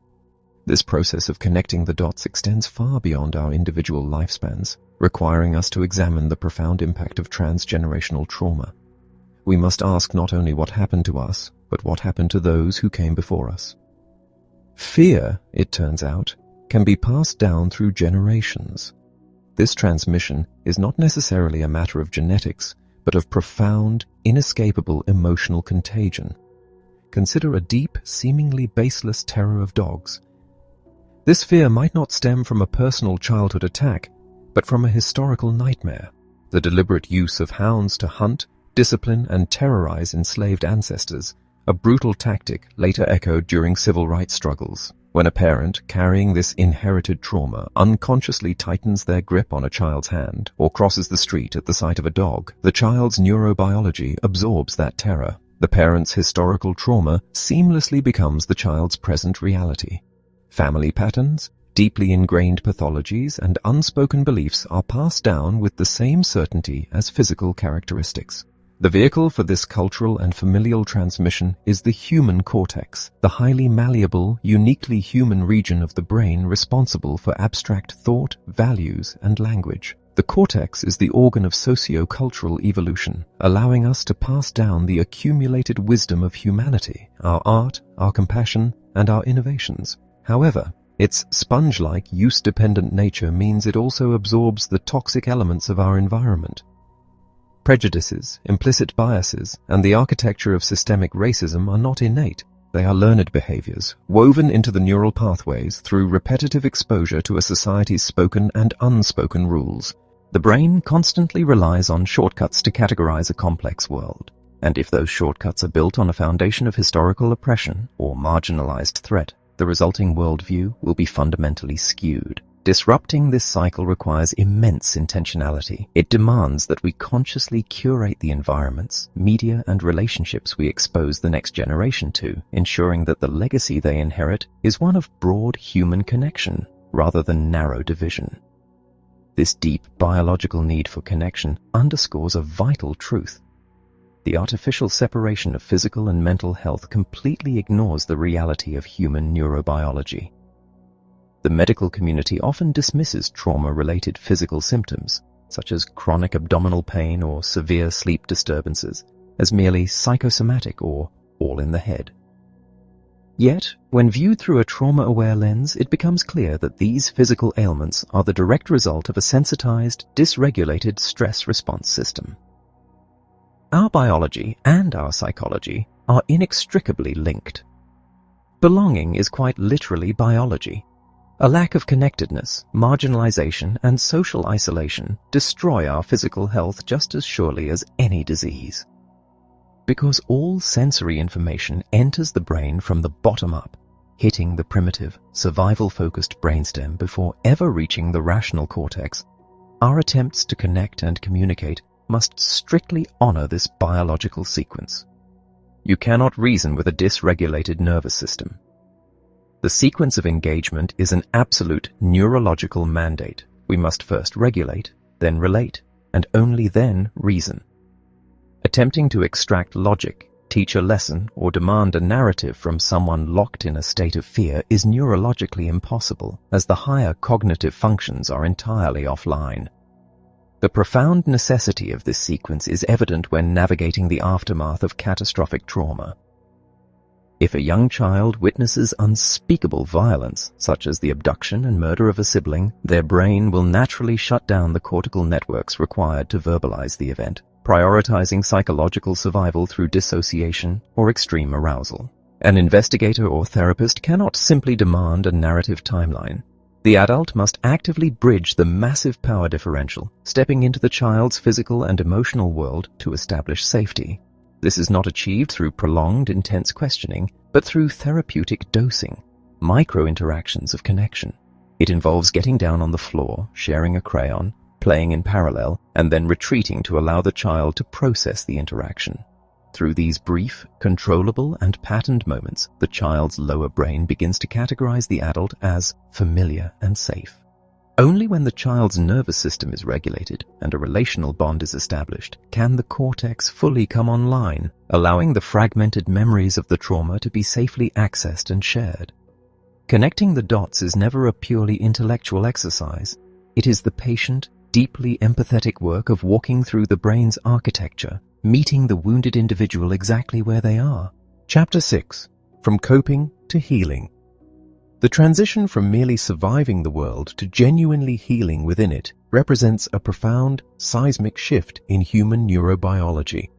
This process of connecting the dots extends far beyond our individual lifespans, requiring us to examine the profound impact of transgenerational trauma. We must ask not only what happened to us, but what happened to those who came before us. Fear, it turns out, can be passed down through generations. This transmission is not necessarily a matter of genetics, but of profound, inescapable emotional contagion. Consider a deep, seemingly baseless terror of dogs. This fear might not stem from a personal childhood attack, but from a historical nightmare, the deliberate use of hounds to hunt, discipline, and terrorize enslaved ancestors, a brutal tactic later echoed during civil rights struggles. When a parent carrying this inherited trauma unconsciously tightens their grip on a child's hand or crosses the street at the sight of a dog, the child's neurobiology absorbs that terror. The parent's historical trauma seamlessly becomes the child's present reality. Family patterns, deeply ingrained pathologies, and unspoken beliefs are passed down with the same certainty as physical characteristics. The vehicle for this cultural and familial transmission is the human cortex, the highly malleable, uniquely human region of the brain responsible for abstract thought, values, and language. The cortex is the organ of socio-cultural evolution, allowing us to pass down the accumulated wisdom of humanity, our art, our compassion, and our innovations. However, its sponge-like, use-dependent nature means it also absorbs the toxic elements of our environment. Prejudices, implicit biases, and the architecture of systemic racism are not innate. They are learned behaviors, woven into the neural pathways through repetitive exposure to a society's spoken and unspoken rules. The brain constantly relies on shortcuts to categorize a complex world, and if those shortcuts are built on a foundation of historical oppression or marginalized threat, the resulting worldview will be fundamentally skewed. Disrupting this cycle requires immense intentionality. It demands that we consciously curate the environments, media, and relationships we expose the next generation to, ensuring that the legacy they inherit is one of broad human connection rather than narrow division. This deep biological need for connection underscores a vital truth. The artificial separation of physical and mental health completely ignores the reality of human neurobiology. The medical community often dismisses trauma-related physical symptoms, such as chronic abdominal pain or severe sleep disturbances, as merely psychosomatic or all in the head. Yet, when viewed through a trauma-aware lens, it becomes clear that these physical ailments are the direct result of a sensitized, dysregulated stress response system. Our biology and our psychology are inextricably linked. Belonging is quite literally biology. A lack of connectedness, marginalization, and social isolation destroy our physical health just as surely as any disease. Because all sensory information enters the brain from the bottom up, hitting the primitive, survival-focused brainstem before ever reaching the rational cortex, our attempts to connect and communicate must strictly honor this biological sequence. You cannot reason with a dysregulated nervous system. The sequence of engagement is an absolute neurological mandate. We must first regulate, then relate, and only then reason. Attempting to extract logic, teach a lesson, or demand a narrative from someone locked in a state of fear is neurologically impossible, as the higher cognitive functions are entirely offline. The profound necessity of this sequence is evident when navigating the aftermath of catastrophic trauma. If a young child witnesses unspeakable violence, such as the abduction and murder of a sibling, their brain will naturally shut down the cortical networks required to verbalize the event, prioritizing psychological survival through dissociation or extreme arousal. An investigator or therapist cannot simply demand a narrative timeline. The adult must actively bridge the massive power differential, stepping into the child's physical and emotional world to establish safety. This is not achieved through prolonged, intense questioning, but through therapeutic dosing, micro-interactions of connection. It involves getting down on the floor, sharing a crayon, playing in parallel, and then retreating to allow the child to process the interaction. Through these brief, controllable, and patterned moments, the child's lower brain begins to categorize the adult as familiar and safe. Only when the child's nervous system is regulated and a relational bond is established can the cortex fully come online, allowing the fragmented memories of the trauma to be safely accessed and shared. Connecting the dots is never a purely intellectual exercise. It is the patient, deeply empathetic work of walking through the brain's architecture, meeting the wounded individual exactly where they are. Chapter 6. From Coping to Healing. The transition from merely surviving the world to genuinely healing within it represents a profound, seismic shift in human neurobiology.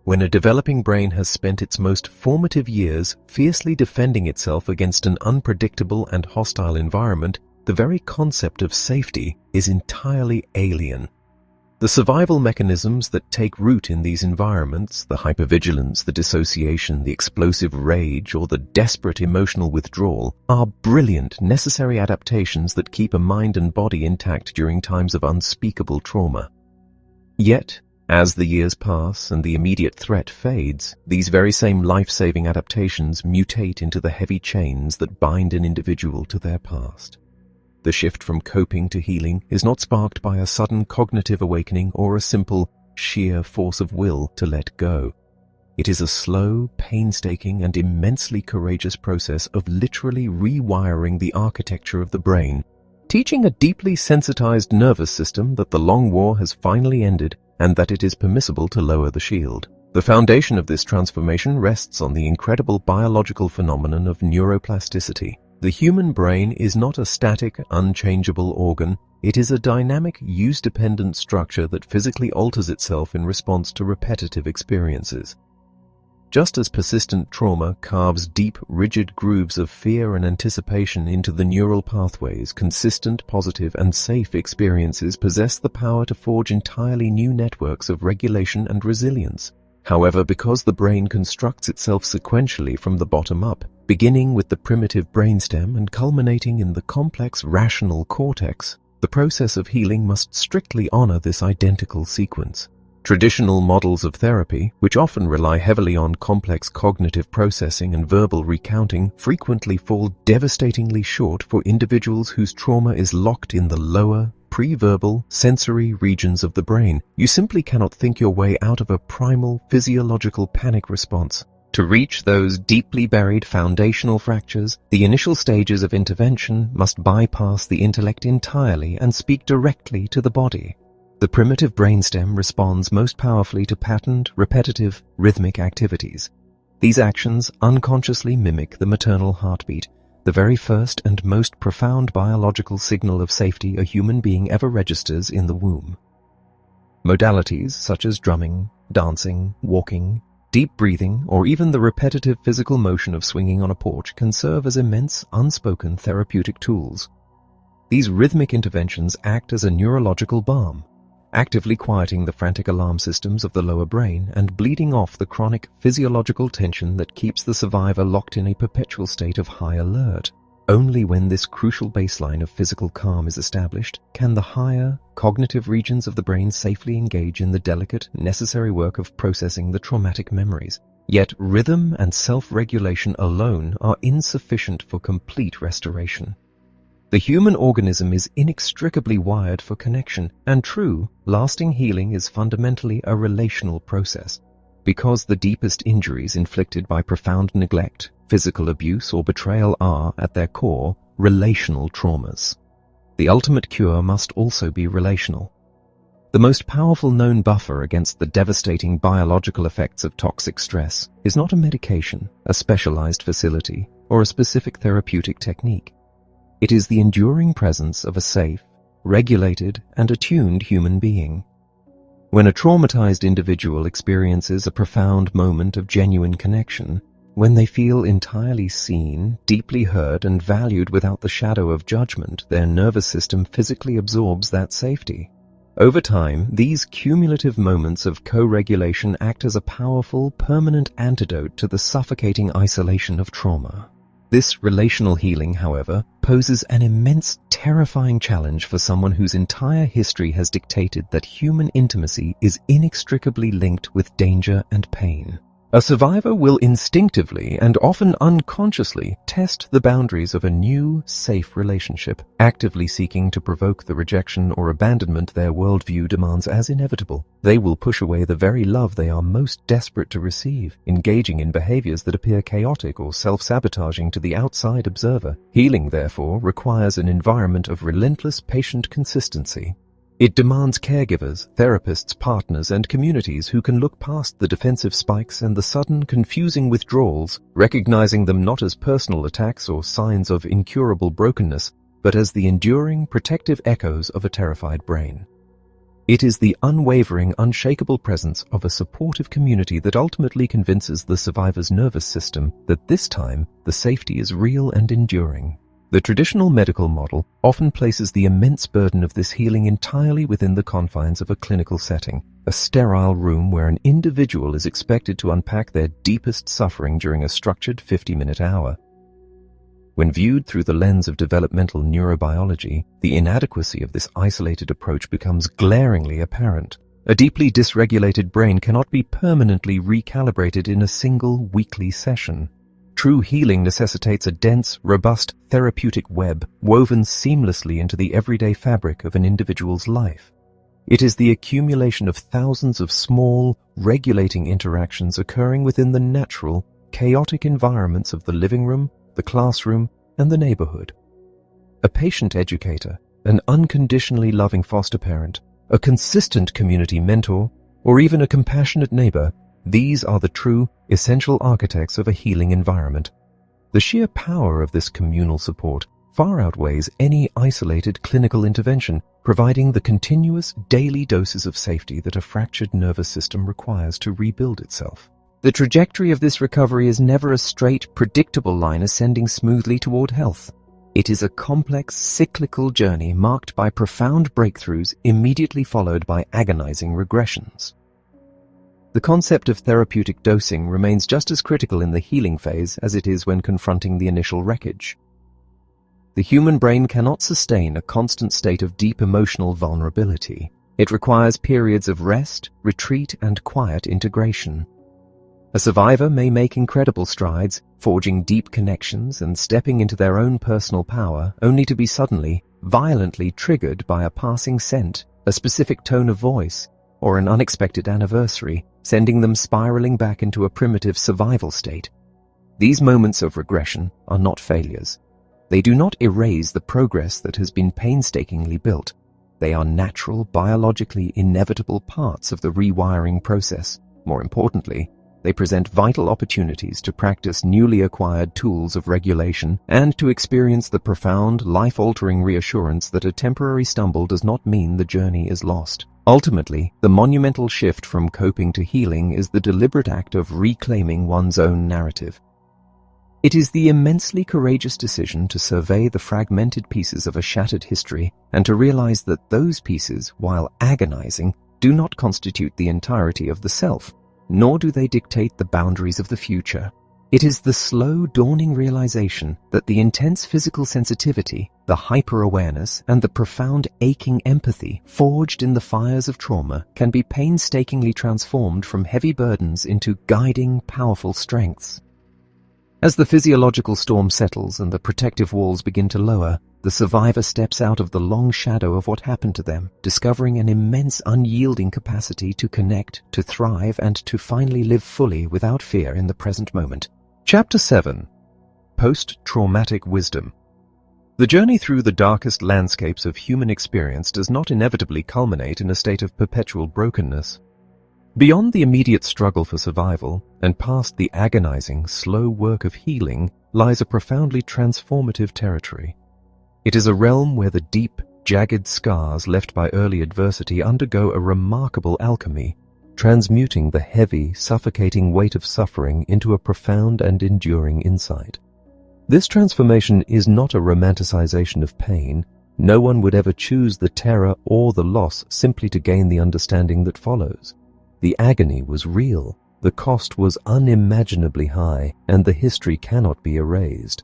When a developing brain has spent its most formative years fiercely defending itself against an unpredictable and hostile environment, the very concept of safety is entirely alien. The survival mechanisms that take root in these environments, the hypervigilance, the dissociation, the explosive rage, or the desperate emotional withdrawal, are brilliant, necessary adaptations that keep a mind and body intact during times of unspeakable trauma. Yet, as the years pass and the immediate threat fades, these very same life-saving adaptations mutate into the heavy chains that bind an individual to their past. The shift from coping to healing is not sparked by a sudden cognitive awakening or a simple, sheer force of will to let go. It is a slow, painstaking, and immensely courageous process of literally rewiring the architecture of the brain, teaching a deeply sensitized nervous system that the long war has finally ended and that it is permissible to lower the shield. The foundation of this transformation rests on the incredible biological phenomenon of neuroplasticity. The human brain is not a static, unchangeable organ. It is a dynamic, use-dependent structure that physically alters itself in response to repetitive experiences. Just as persistent trauma carves deep, rigid grooves of fear and anticipation into the neural pathways, consistent, positive, and safe experiences possess the power to forge entirely new networks of regulation and resilience. However, because the brain constructs itself sequentially from the bottom up, beginning with the primitive brainstem and culminating in the complex rational cortex, the process of healing must strictly honor this identical sequence. Traditional models of therapy, which often rely heavily on complex cognitive processing and verbal recounting, frequently fall devastatingly short for individuals whose trauma is locked in the lower, pre-verbal, sensory regions of the brain. You simply cannot think your way out of a primal, physiological panic response. To reach those deeply buried foundational fractures, the initial stages of intervention must bypass the intellect entirely and speak directly to the body. The primitive brainstem responds most powerfully to patterned, repetitive, rhythmic activities. These actions unconsciously mimic the maternal heartbeat, the very first and most profound biological signal of safety a human being ever registers in the womb. Modalities such as drumming, dancing, walking, deep breathing, or even the repetitive physical motion of swinging on a porch can serve as immense, unspoken therapeutic tools. These rhythmic interventions act as a neurological balm, actively quieting the frantic alarm systems of the lower brain and bleeding off the chronic physiological tension that keeps the survivor locked in a perpetual state of high alert. Only when this crucial baseline of physical calm is established can the higher, cognitive regions of the brain safely engage in the delicate, necessary work of processing the traumatic memories. Yet rhythm and self-regulation alone are insufficient for complete restoration. The human organism is inextricably wired for connection, and true, lasting healing is fundamentally a relational process. Because the deepest injuries inflicted by profound neglect, physical abuse, or betrayal are, at their core, relational traumas. The ultimate cure must also be relational. The most powerful known buffer against the devastating biological effects of toxic stress is not a medication, a specialized facility, or a specific therapeutic technique. It is the enduring presence of a safe, regulated, and attuned human being. When a traumatized individual experiences a profound moment of genuine connection, when they feel entirely seen, deeply heard, and valued without the shadow of judgment, their nervous system physically absorbs that safety. Over time, these cumulative moments of co-regulation act as a powerful, permanent antidote to the suffocating isolation of trauma. This relational healing, however, poses an immense, terrifying challenge for someone whose entire history has dictated that human intimacy is inextricably linked with danger and pain. A survivor will instinctively and often unconsciously test the boundaries of a new, safe relationship, actively seeking to provoke the rejection or abandonment their worldview demands as inevitable. They will push away the very love they are most desperate to receive, engaging in behaviors that appear chaotic or self-sabotaging to the outside observer. Healing, therefore, requires an environment of relentless patient consistency. It demands caregivers, therapists, partners, and communities who can look past the defensive spikes and the sudden, confusing withdrawals, recognizing them not as personal attacks or signs of incurable brokenness, but as the enduring, protective echoes of a terrified brain. It is the unwavering, unshakable presence of a supportive community that ultimately convinces the survivor's nervous system that this time the safety is real and enduring. The traditional medical model often places the immense burden of this healing entirely within the confines of a clinical setting, a sterile room where an individual is expected to unpack their deepest suffering during a structured 50-minute hour. When viewed through the lens of developmental neurobiology, the inadequacy of this isolated approach becomes glaringly apparent. A deeply dysregulated brain cannot be permanently recalibrated in a single weekly session. True healing necessitates a dense, robust therapeutic web woven seamlessly into the everyday fabric of an individual's life. It is the accumulation of thousands of small, regulating interactions occurring within the natural, chaotic environments of the living room, the classroom, and the neighborhood. A patient educator, an unconditionally loving foster parent, a consistent community mentor, or even a compassionate neighbor, these are the true, essential architects of a healing environment. The sheer power of this communal support far outweighs any isolated clinical intervention, providing the continuous daily doses of safety that a fractured nervous system requires to rebuild itself. The trajectory of this recovery is never a straight, predictable line ascending smoothly toward health. It is a complex, cyclical journey marked by profound breakthroughs immediately followed by agonizing regressions. The concept of therapeutic dosing remains just as critical in the healing phase as it is when confronting the initial wreckage. The human brain cannot sustain a constant state of deep emotional vulnerability. It requires periods of rest, retreat, and quiet integration. A survivor may make incredible strides, forging deep connections and stepping into their own personal power, only to be suddenly, violently triggered by a passing scent, a specific tone of voice, or an unexpected anniversary, sending them spiraling back into a primitive survival state. These moments of regression are not failures. They do not erase the progress that has been painstakingly built. They are natural, biologically inevitable parts of the rewiring process. More importantly, they present vital opportunities to practice newly acquired tools of regulation and to experience the profound, life-altering reassurance that a temporary stumble does not mean the journey is lost. Ultimately, the monumental shift from coping to healing is the deliberate act of reclaiming one's own narrative. It is the immensely courageous decision to survey the fragmented pieces of a shattered history and to realize that those pieces, while agonizing, do not constitute the entirety of the self, nor do they dictate the boundaries of the future. It is the slow, dawning realization that the intense physical sensitivity, the hyper-awareness, and the profound aching empathy forged in the fires of trauma can be painstakingly transformed from heavy burdens into guiding, powerful strengths. As the physiological storm settles and the protective walls begin to lower, the survivor steps out of the long shadow of what happened to them, discovering an immense unyielding capacity to connect, to thrive, and to finally live fully without fear in the present moment. Chapter 7. Post-Traumatic Wisdom. The journey through the darkest landscapes of human experience does not inevitably culminate in a state of perpetual brokenness. Beyond the immediate struggle for survival, and past the agonizing, slow work of healing, lies a profoundly transformative territory. It is a realm where the deep, jagged scars left by early adversity undergo a remarkable alchemy, transmuting the heavy, suffocating weight of suffering into a profound and enduring insight. This transformation is not a romanticization of pain. No one would ever choose the terror or the loss simply to gain the understanding that follows. The agony was real, the cost was unimaginably high, and the history cannot be erased.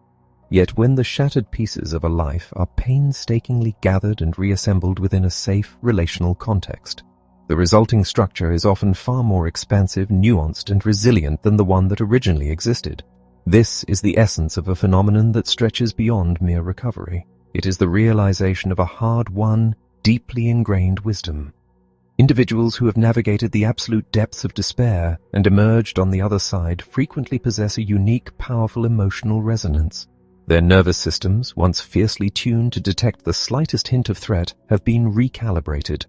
Yet when the shattered pieces of a life are painstakingly gathered and reassembled within a safe, relational context, the resulting structure is often far more expansive, nuanced, and resilient than the one that originally existed. This is the essence of a phenomenon that stretches beyond mere recovery. It is the realization of a hard-won, deeply ingrained wisdom. Individuals who have navigated the absolute depths of despair and emerged on the other side frequently possess a unique, powerful emotional resonance. Their nervous systems, once fiercely tuned to detect the slightest hint of threat, have been recalibrated.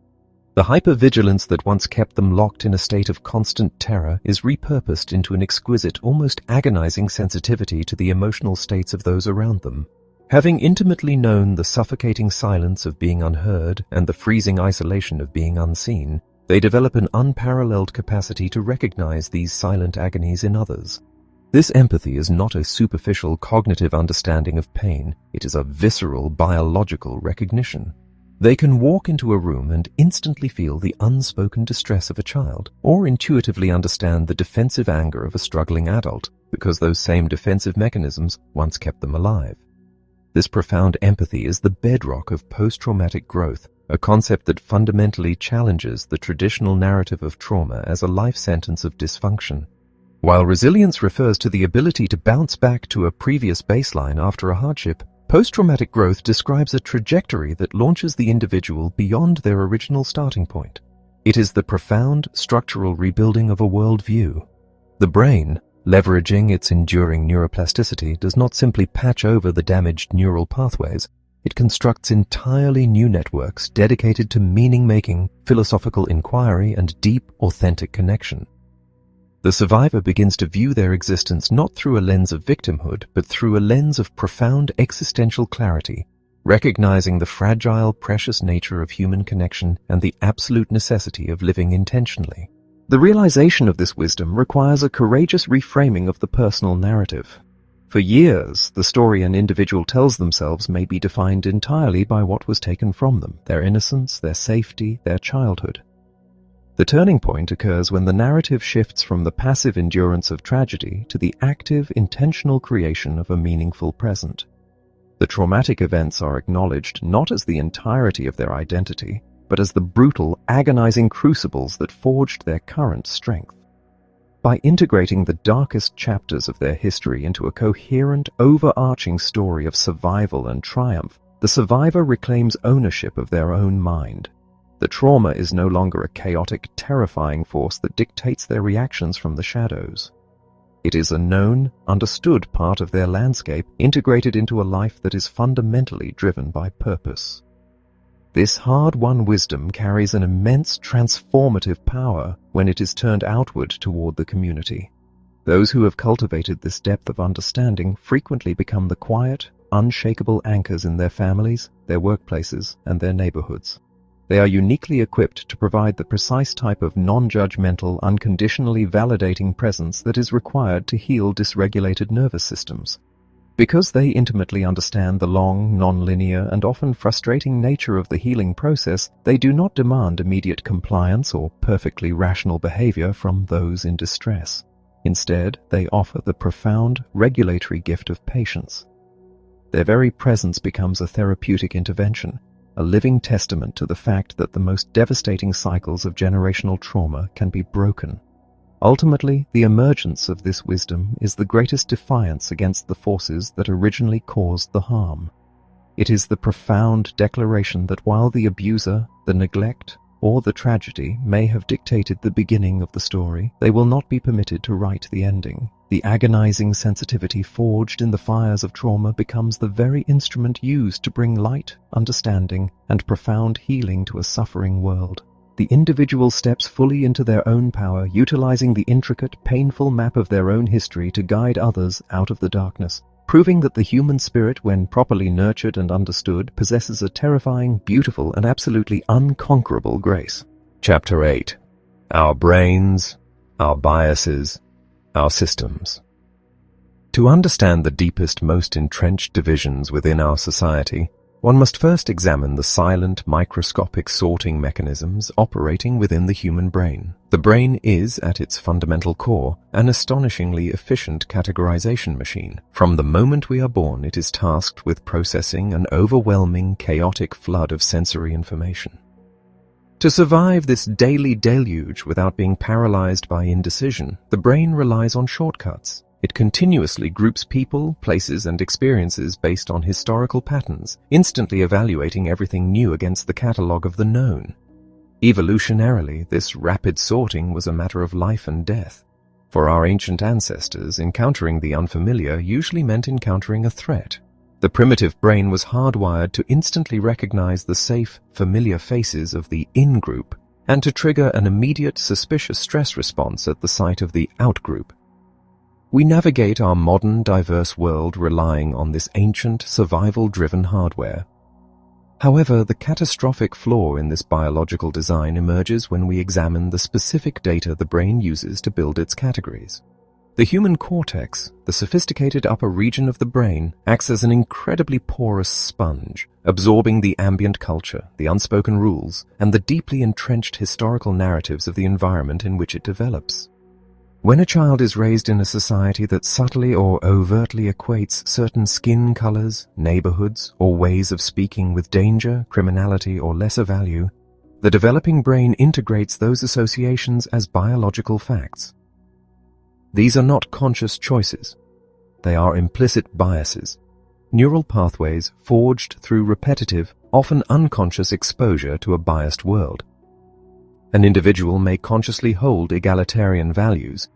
The hypervigilance that once kept them locked in a state of constant terror is repurposed into an exquisite, almost agonizing sensitivity to the emotional states of those around them. Having intimately known the suffocating silence of being unheard and the freezing isolation of being unseen, they develop an unparalleled capacity to recognize these silent agonies in others. This empathy is not a superficial cognitive understanding of pain, it is a visceral biological recognition. They can walk into a room and instantly feel the unspoken distress of a child, or intuitively understand the defensive anger of a struggling adult, because those same defensive mechanisms once kept them alive. This profound empathy is the bedrock of post-traumatic growth, a concept that fundamentally challenges the traditional narrative of trauma as a life sentence of dysfunction. While resilience refers to the ability to bounce back to a previous baseline after a hardship, post-traumatic growth describes a trajectory that launches the individual beyond their original starting point. It is the profound structural rebuilding of a worldview. The brain, leveraging its enduring neuroplasticity, does not simply patch over the damaged neural pathways, it constructs entirely new networks dedicated to meaning-making, philosophical inquiry, and deep, authentic connection. The survivor begins to view their existence not through a lens of victimhood, but through a lens of profound existential clarity, recognizing the fragile, precious nature of human connection and the absolute necessity of living intentionally. The realization of this wisdom requires a courageous reframing of the personal narrative. For years, the story an individual tells themselves may be defined entirely by what was taken from them, their innocence, their safety, their childhood. The turning point occurs when the narrative shifts from the passive endurance of tragedy to the active, intentional creation of a meaningful present. The traumatic events are acknowledged not as the entirety of their identity, but as the brutal, agonizing crucibles that forged their current strength. By integrating the darkest chapters of their history into a coherent, overarching story of survival and triumph, the survivor reclaims ownership of their own mind. The trauma is no longer a chaotic, terrifying force that dictates their reactions from the shadows. It is a known, understood part of their landscape, integrated into a life that is fundamentally driven by purpose. This hard-won wisdom carries an immense transformative power when it is turned outward toward the community. Those who have cultivated this depth of understanding frequently become the quiet, unshakable anchors in their families, their workplaces, and their neighborhoods. They are uniquely equipped to provide the precise type of non-judgmental, unconditionally validating presence that is required to heal dysregulated nervous systems. Because they intimately understand the long, non-linear, and often frustrating nature of the healing process, they do not demand immediate compliance or perfectly rational behavior from those in distress. Instead, they offer the profound, regulatory gift of patience. Their very presence becomes a therapeutic intervention, a living testament to the fact that the most devastating cycles of generational trauma can be broken. Ultimately, the emergence of this wisdom is the greatest defiance against the forces that originally caused the harm. It is the profound declaration that while the abuser, the neglect, or the tragedy may have dictated the beginning of the story, they will not be permitted to write the ending. The agonizing sensitivity forged in the fires of trauma becomes the very instrument used to bring light, understanding, and profound healing to a suffering world. The individual steps fully into their own power, utilizing the intricate, painful map of their own history to guide others out of the darkness, proving that the human spirit, when properly nurtured and understood, possesses a terrifying, beautiful, and absolutely unconquerable grace. Chapter 8. Our brains, our biases, our systems. To understand the deepest, most entrenched divisions within our society, one must first examine the silent, microscopic sorting mechanisms operating within the human brain. The brain is, at its fundamental core, an astonishingly efficient categorization machine. From the moment we are born, it is tasked with processing an overwhelming, chaotic flood of sensory information. To survive this daily deluge without being paralyzed by indecision, the brain relies on shortcuts. It continuously groups people, places, and experiences based on historical patterns, instantly evaluating everything new against the catalogue of the known. Evolutionarily, this rapid sorting was a matter of life and death. For our ancient ancestors, encountering the unfamiliar usually meant encountering a threat. The primitive brain was hardwired to instantly recognize the safe, familiar faces of the in-group and to trigger an immediate suspicious stress response at the sight of the out-group. We navigate our modern, diverse world relying on this ancient, survival-driven hardware. However, the catastrophic flaw in this biological design emerges when we examine the specific data the brain uses to build its categories. The human cortex, the sophisticated upper region of the brain, acts as an incredibly porous sponge, absorbing the ambient culture, the unspoken rules, and the deeply entrenched historical narratives of the environment in which it develops. When a child is raised in a society that subtly or overtly equates certain skin colors, neighborhoods, or ways of speaking with danger, criminality, or lesser value, the developing brain integrates those associations as biological facts. These are not conscious choices. They are implicit biases, neural pathways forged through repetitive, often unconscious exposure to a biased world. An individual may consciously hold egalitarian values,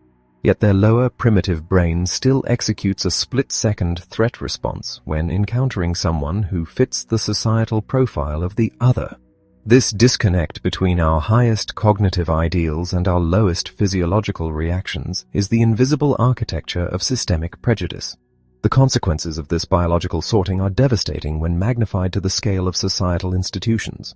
yet their lower primitive brain still executes a split-second threat response when encountering someone who fits the societal profile of the other. This disconnect between our highest cognitive ideals and our lowest physiological reactions is the invisible architecture of systemic prejudice. The consequences of this biological sorting are devastating when magnified to the scale of societal institutions.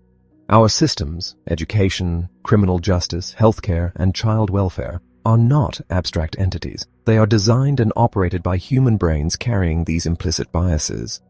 Our systems, education, criminal justice, healthcare, and child welfare, are not abstract entities. They are designed and operated by human brains carrying these implicit biases.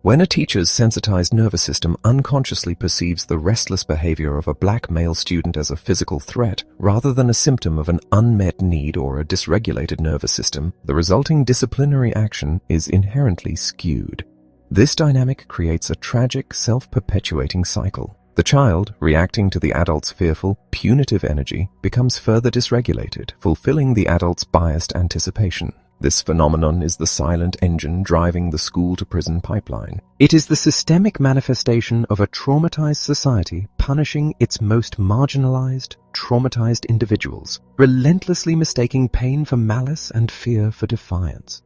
When a teacher's sensitized nervous system unconsciously perceives the restless behavior of a black male student as a physical threat rather than a symptom of an unmet need or a dysregulated nervous system, the resulting disciplinary action is inherently skewed. This dynamic creates a tragic, self-perpetuating cycle. The child, reacting to the adult's fearful, punitive energy, becomes further dysregulated, fulfilling the adult's biased anticipation. This phenomenon is the silent engine driving the school-to-prison pipeline. It is the systemic manifestation of a traumatized society punishing its most marginalized, traumatized individuals, relentlessly mistaking pain for malice and fear for defiance.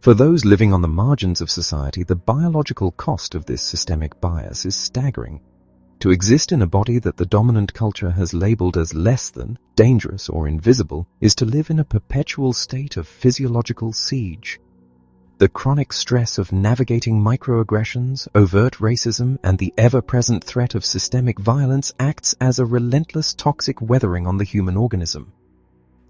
For those living on the margins of society, the biological cost of this systemic bias is staggering. To exist in a body that the dominant culture has labeled as less than, dangerous, or invisible is to live in a perpetual state of physiological siege. The chronic stress of navigating microaggressions, overt racism, and the ever-present threat of systemic violence acts as a relentless toxic weathering on the human organism.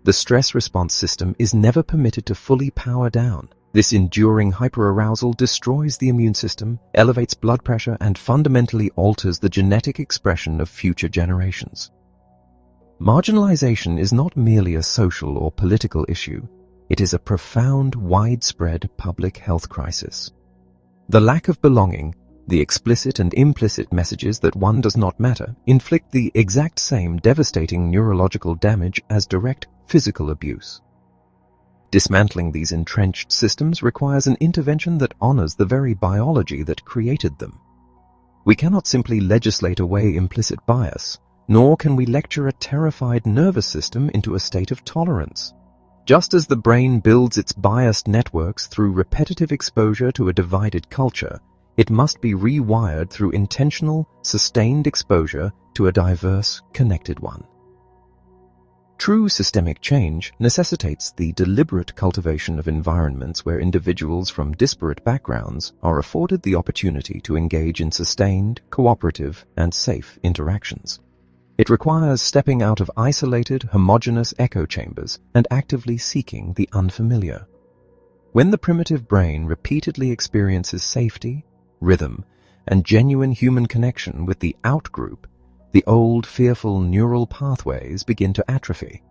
The stress response system is never permitted to fully power down. This enduring hyperarousal destroys the immune system, elevates blood pressure, and fundamentally alters the genetic expression of future generations. Marginalization is not merely a social or political issue. It is a profound, widespread public health crisis. The lack of belonging, the explicit and implicit messages that one does not matter, inflict the exact same devastating neurological damage as direct physical abuse. Dismantling these entrenched systems requires an intervention that honors the very biology that created them. We cannot simply legislate away implicit bias, nor can we lecture a terrified nervous system into a state of tolerance. Just as the brain builds its biased networks through repetitive exposure to a divided culture, it must be rewired through intentional, sustained exposure to a diverse, connected one. True systemic change necessitates the deliberate cultivation of environments where individuals from disparate backgrounds are afforded the opportunity to engage in sustained, cooperative, and safe interactions. It requires stepping out of isolated, homogeneous echo chambers and actively seeking the unfamiliar. When the primitive brain repeatedly experiences safety, rhythm, and genuine human connection with the out-group, the old, fearful neural pathways begin to atrophy.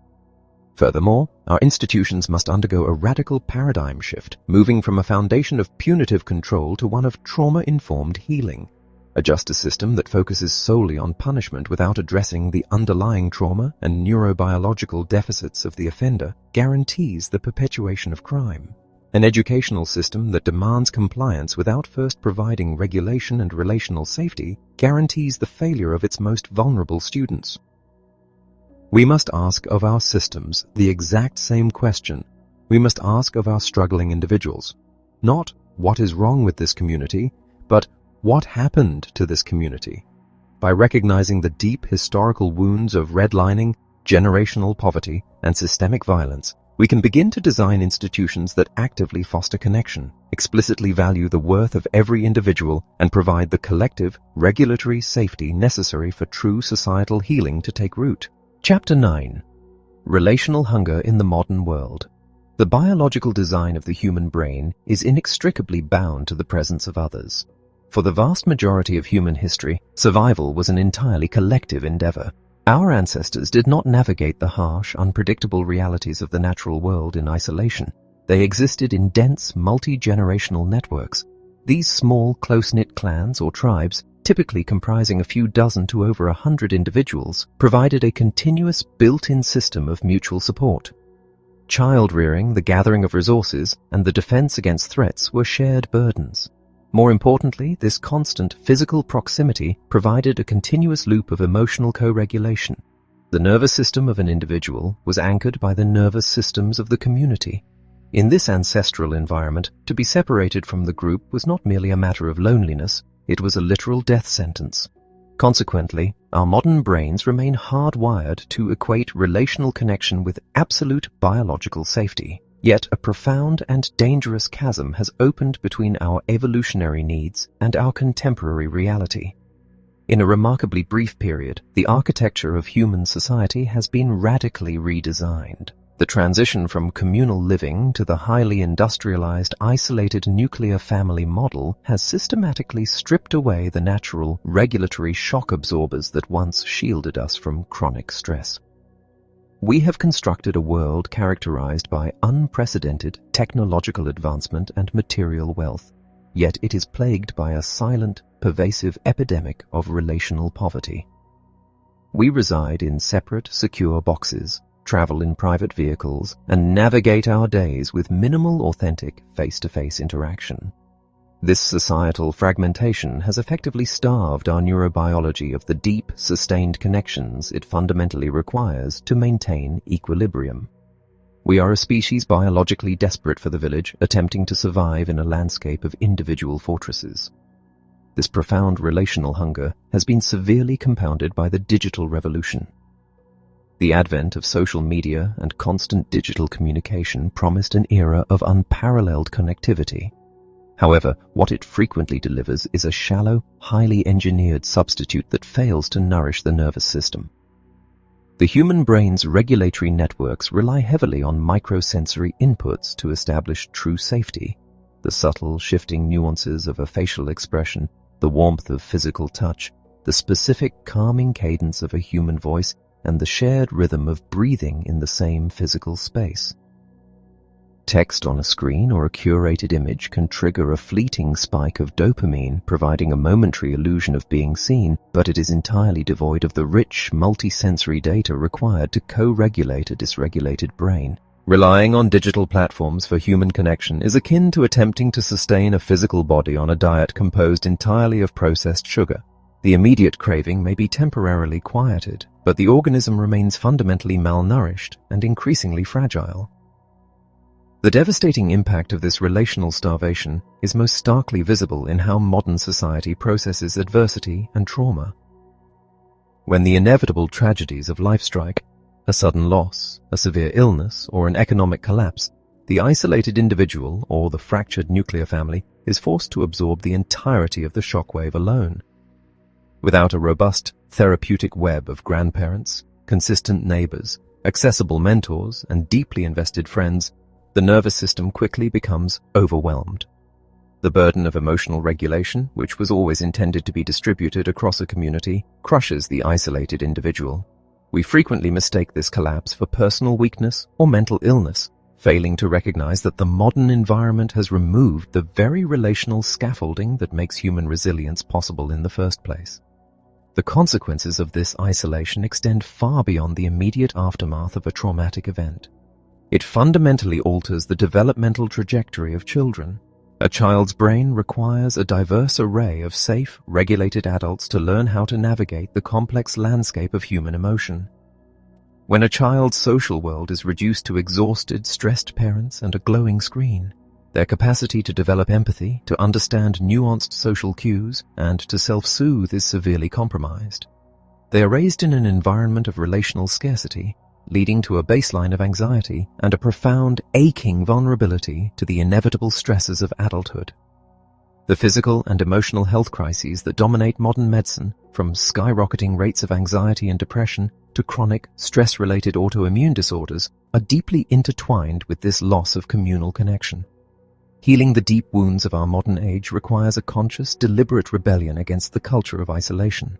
Furthermore, our institutions must undergo a radical paradigm shift, moving from a foundation of punitive control to one of trauma-informed healing. A justice system that focuses solely on punishment without addressing the underlying trauma and neurobiological deficits of the offender guarantees the perpetuation of crime. An educational system that demands compliance without first providing regulation and relational safety guarantees the failure of its most vulnerable students. We must ask of our systems the exact same question we must ask of our struggling individuals. Not what is wrong with this community, but what happened to this community? By recognizing the deep historical wounds of redlining, generational poverty, and systemic violence, we can begin to design institutions that actively foster connection, explicitly value the worth of every individual, and provide the collective, regulatory safety necessary for true societal healing to take root. Chapter 9. Relational Hunger in the Modern World. The biological design of the human brain is inextricably bound to the presence of others. For the vast majority of human history, survival was an entirely collective endeavor. Our ancestors did not navigate the harsh, unpredictable realities of the natural world in isolation. They existed in dense, multi-generational networks. These small, close-knit clans or tribes, typically comprising a few dozen to over 100 individuals, provided a continuous, built-in system of mutual support. Child-rearing, the gathering of resources, and the defense against threats were shared burdens. More importantly, this constant physical proximity provided a continuous loop of emotional co-regulation. The nervous system of an individual was anchored by the nervous systems of the community. In this ancestral environment, to be separated from the group was not merely a matter of loneliness, it was a literal death sentence. Consequently, our modern brains remain hardwired to equate relational connection with absolute biological safety. Yet a profound and dangerous chasm has opened between our evolutionary needs and our contemporary reality. In a remarkably brief period, the architecture of human society has been radically redesigned. The transition from communal living to the highly industrialized, isolated nuclear family model has systematically stripped away the natural, regulatory shock absorbers that once shielded us from chronic stress. We have constructed a world characterized by unprecedented technological advancement and material wealth, yet it is plagued by a silent, pervasive epidemic of relational poverty. We reside in separate, secure boxes, travel in private vehicles, and navigate our days with minimal authentic face-to-face interaction. This societal fragmentation has effectively starved our neurobiology of the deep, sustained connections it fundamentally requires to maintain equilibrium. We are a species biologically desperate for the village, attempting to survive in a landscape of individual fortresses. This profound relational hunger has been severely compounded by the digital revolution. The advent of social media and constant digital communication promised an era of unparalleled connectivity. However, what it frequently delivers is a shallow, highly engineered substitute that fails to nourish the nervous system. The human brain's regulatory networks rely heavily on microsensory inputs to establish true safety. The subtle, shifting nuances of a facial expression, the warmth of physical touch, the specific, calming cadence of a human voice, and the shared rhythm of breathing in the same physical space. Text on a screen or a curated image can trigger a fleeting spike of dopamine, providing a momentary illusion of being seen, but it is entirely devoid of the rich, multisensory data required to co-regulate a dysregulated brain. Relying on digital platforms for human connection is akin to attempting to sustain a physical body on a diet composed entirely of processed sugar. The immediate craving may be temporarily quieted, but the organism remains fundamentally malnourished and increasingly fragile. The devastating impact of this relational starvation is most starkly visible in how modern society processes adversity and trauma. When the inevitable tragedies of life strike, a sudden loss, a severe illness, or an economic collapse, the isolated individual, or the fractured nuclear family, is forced to absorb the entirety of the shockwave alone. Without a robust, therapeutic web of grandparents, consistent neighbors, accessible mentors, and deeply invested friends, the nervous system quickly becomes overwhelmed. The burden of emotional regulation, which was always intended to be distributed across a community, crushes the isolated individual. We frequently mistake this collapse for personal weakness or mental illness, failing to recognize that the modern environment has removed the very relational scaffolding that makes human resilience possible in the first place. The consequences of this isolation extend far beyond the immediate aftermath of a traumatic event. It fundamentally alters the developmental trajectory of children. A child's brain requires a diverse array of safe, regulated adults to learn how to navigate the complex landscape of human emotion. When a child's social world is reduced to exhausted, stressed parents and a glowing screen, their capacity to develop empathy, to understand nuanced social cues, and to self-soothe is severely compromised. They are raised in an environment of relational scarcity, leading to a baseline of anxiety and a profound, aching vulnerability to the inevitable stresses of adulthood. The physical and emotional health crises that dominate modern medicine, from skyrocketing rates of anxiety and depression to chronic, stress-related autoimmune disorders, are deeply intertwined with this loss of communal connection. Healing the deep wounds of our modern age requires a conscious, deliberate rebellion against the culture of isolation.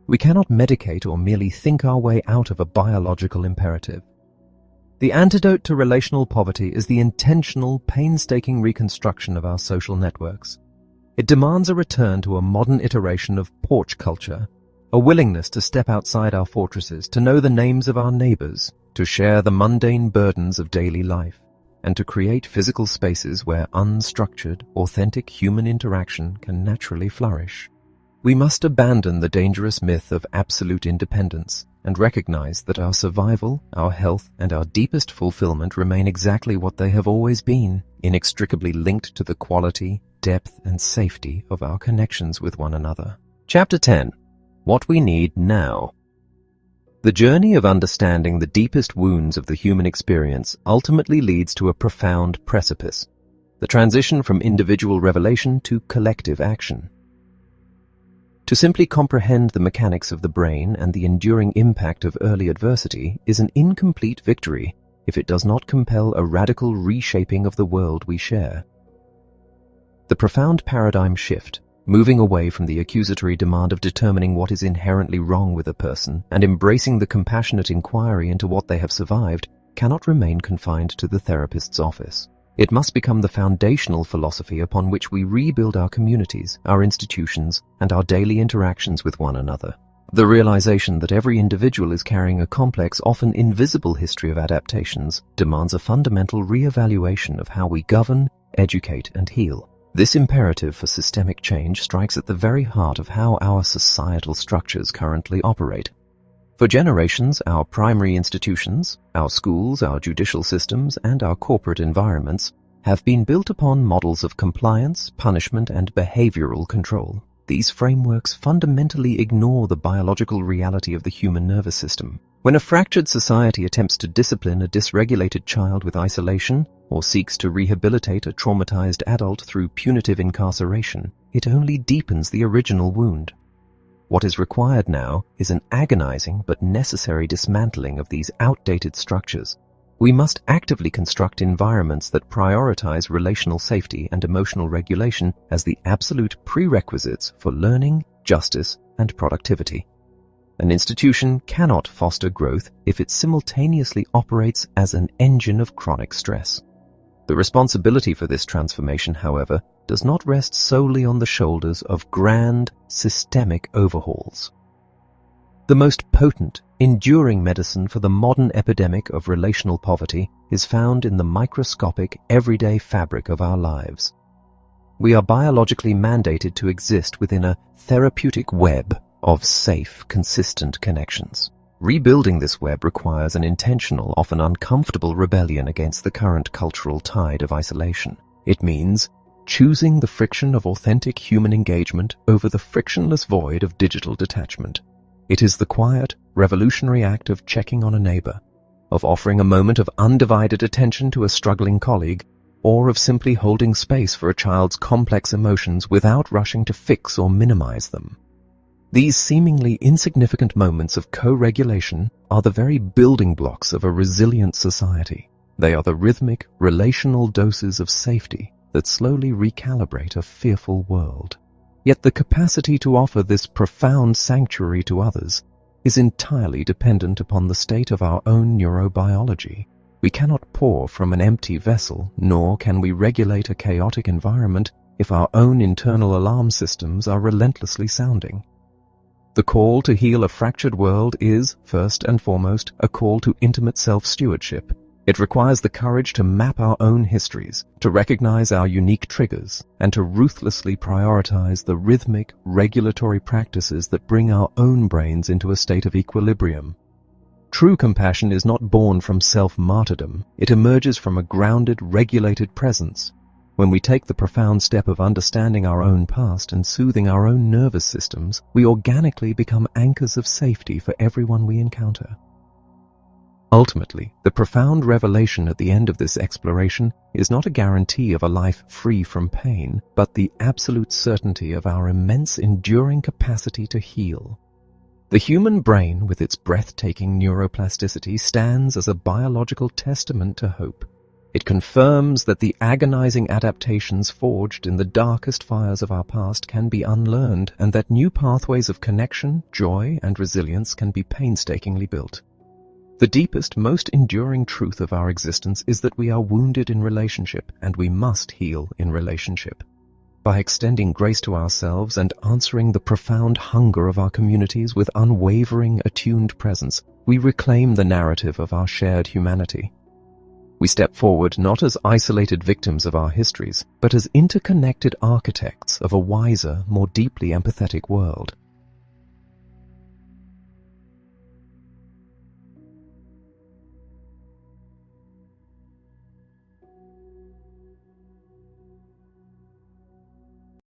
We cannot medicate or merely think our way out of a biological imperative. The antidote to relational poverty is the intentional, painstaking reconstruction of our social networks. It demands a return to a modern iteration of porch culture, a willingness to step outside our fortresses, to know the names of our neighbors, to share the mundane burdens of daily life, and to create physical spaces where unstructured, authentic human interaction can naturally flourish. We must abandon the dangerous myth of absolute independence and recognize that our survival, our health, and our deepest fulfillment remain exactly what they have always been, inextricably linked to the quality, depth, and safety of our connections with one another. Chapter 10. What we need now. The journey of understanding the deepest wounds of the human experience ultimately leads to a profound precipice, the transition from individual revelation to collective action. To simply comprehend the mechanics of the brain and the enduring impact of early adversity is an incomplete victory if it does not compel a radical reshaping of the world we share. The profound paradigm shift, moving away from the accusatory demand of determining what is inherently wrong with a person and embracing the compassionate inquiry into what they have survived, cannot remain confined to the therapist's office. It must become the foundational philosophy upon which we rebuild our communities, our institutions, and our daily interactions with one another. The realization that every individual is carrying a complex, often invisible history of adaptations demands a fundamental re-evaluation of how we govern, educate, and heal. This imperative for systemic change strikes at the very heart of how our societal structures currently operate. For generations, our primary institutions, our schools, our judicial systems, and our corporate environments have been built upon models of compliance, punishment, and behavioral control. These frameworks fundamentally ignore the biological reality of the human nervous system. When a fractured society attempts to discipline a dysregulated child with isolation, or seeks to rehabilitate a traumatized adult through punitive incarceration, it only deepens the original wound. What is required now is an agonizing but necessary dismantling of these outdated structures. We must actively construct environments that prioritize relational safety and emotional regulation as the absolute prerequisites for learning, justice, and productivity. An institution cannot foster growth if it simultaneously operates as an engine of chronic stress. The responsibility for this transformation, however, does not rest solely on the shoulders of grand, systemic overhauls. The most potent, enduring medicine for the modern epidemic of relational poverty is found in the microscopic, everyday fabric of our lives. We are biologically mandated to exist within a therapeutic web of safe, consistent connections. Rebuilding this web requires an intentional, often uncomfortable rebellion against the current cultural tide of isolation. It means choosing the friction of authentic human engagement over the frictionless void of digital detachment. It is the quiet, revolutionary act of checking on a neighbor, of offering a moment of undivided attention to a struggling colleague, or of simply holding space for a child's complex emotions without rushing to fix or minimize them. These seemingly insignificant moments of co-regulation are the very building blocks of a resilient society. They are the rhythmic, relational doses of safety that slowly recalibrate a fearful world. Yet the capacity to offer this profound sanctuary to others is entirely dependent upon the state of our own neurobiology. We cannot pour from an empty vessel, nor can we regulate a chaotic environment if our own internal alarm systems are relentlessly sounding. The call to heal a fractured world is, first and foremost, a call to intimate self-stewardship. It requires the courage to map our own histories, to recognize our unique triggers, and to ruthlessly prioritize the rhythmic, regulatory practices that bring our own brains into a state of equilibrium. True compassion is not born from self-martyrdom. It emerges from a grounded, regulated presence. When we take the profound step of understanding our own past and soothing our own nervous systems, we organically become anchors of safety for everyone we encounter. Ultimately, the profound revelation at the end of this exploration is not a guarantee of a life free from pain, but the absolute certainty of our immense enduring capacity to heal. The human brain, with its breathtaking neuroplasticity, stands as a biological testament to hope. It confirms that the agonizing adaptations forged in the darkest fires of our past can be unlearned, and that new pathways of connection, joy, and resilience can be painstakingly built. The deepest, most enduring truth of our existence is that we are wounded in relationship, and we must heal in relationship. By extending grace to ourselves and answering the profound hunger of our communities with unwavering, attuned presence, we reclaim the narrative of our shared humanity. We step forward not as isolated victims of our histories, but as interconnected architects of a wiser, more deeply empathetic world.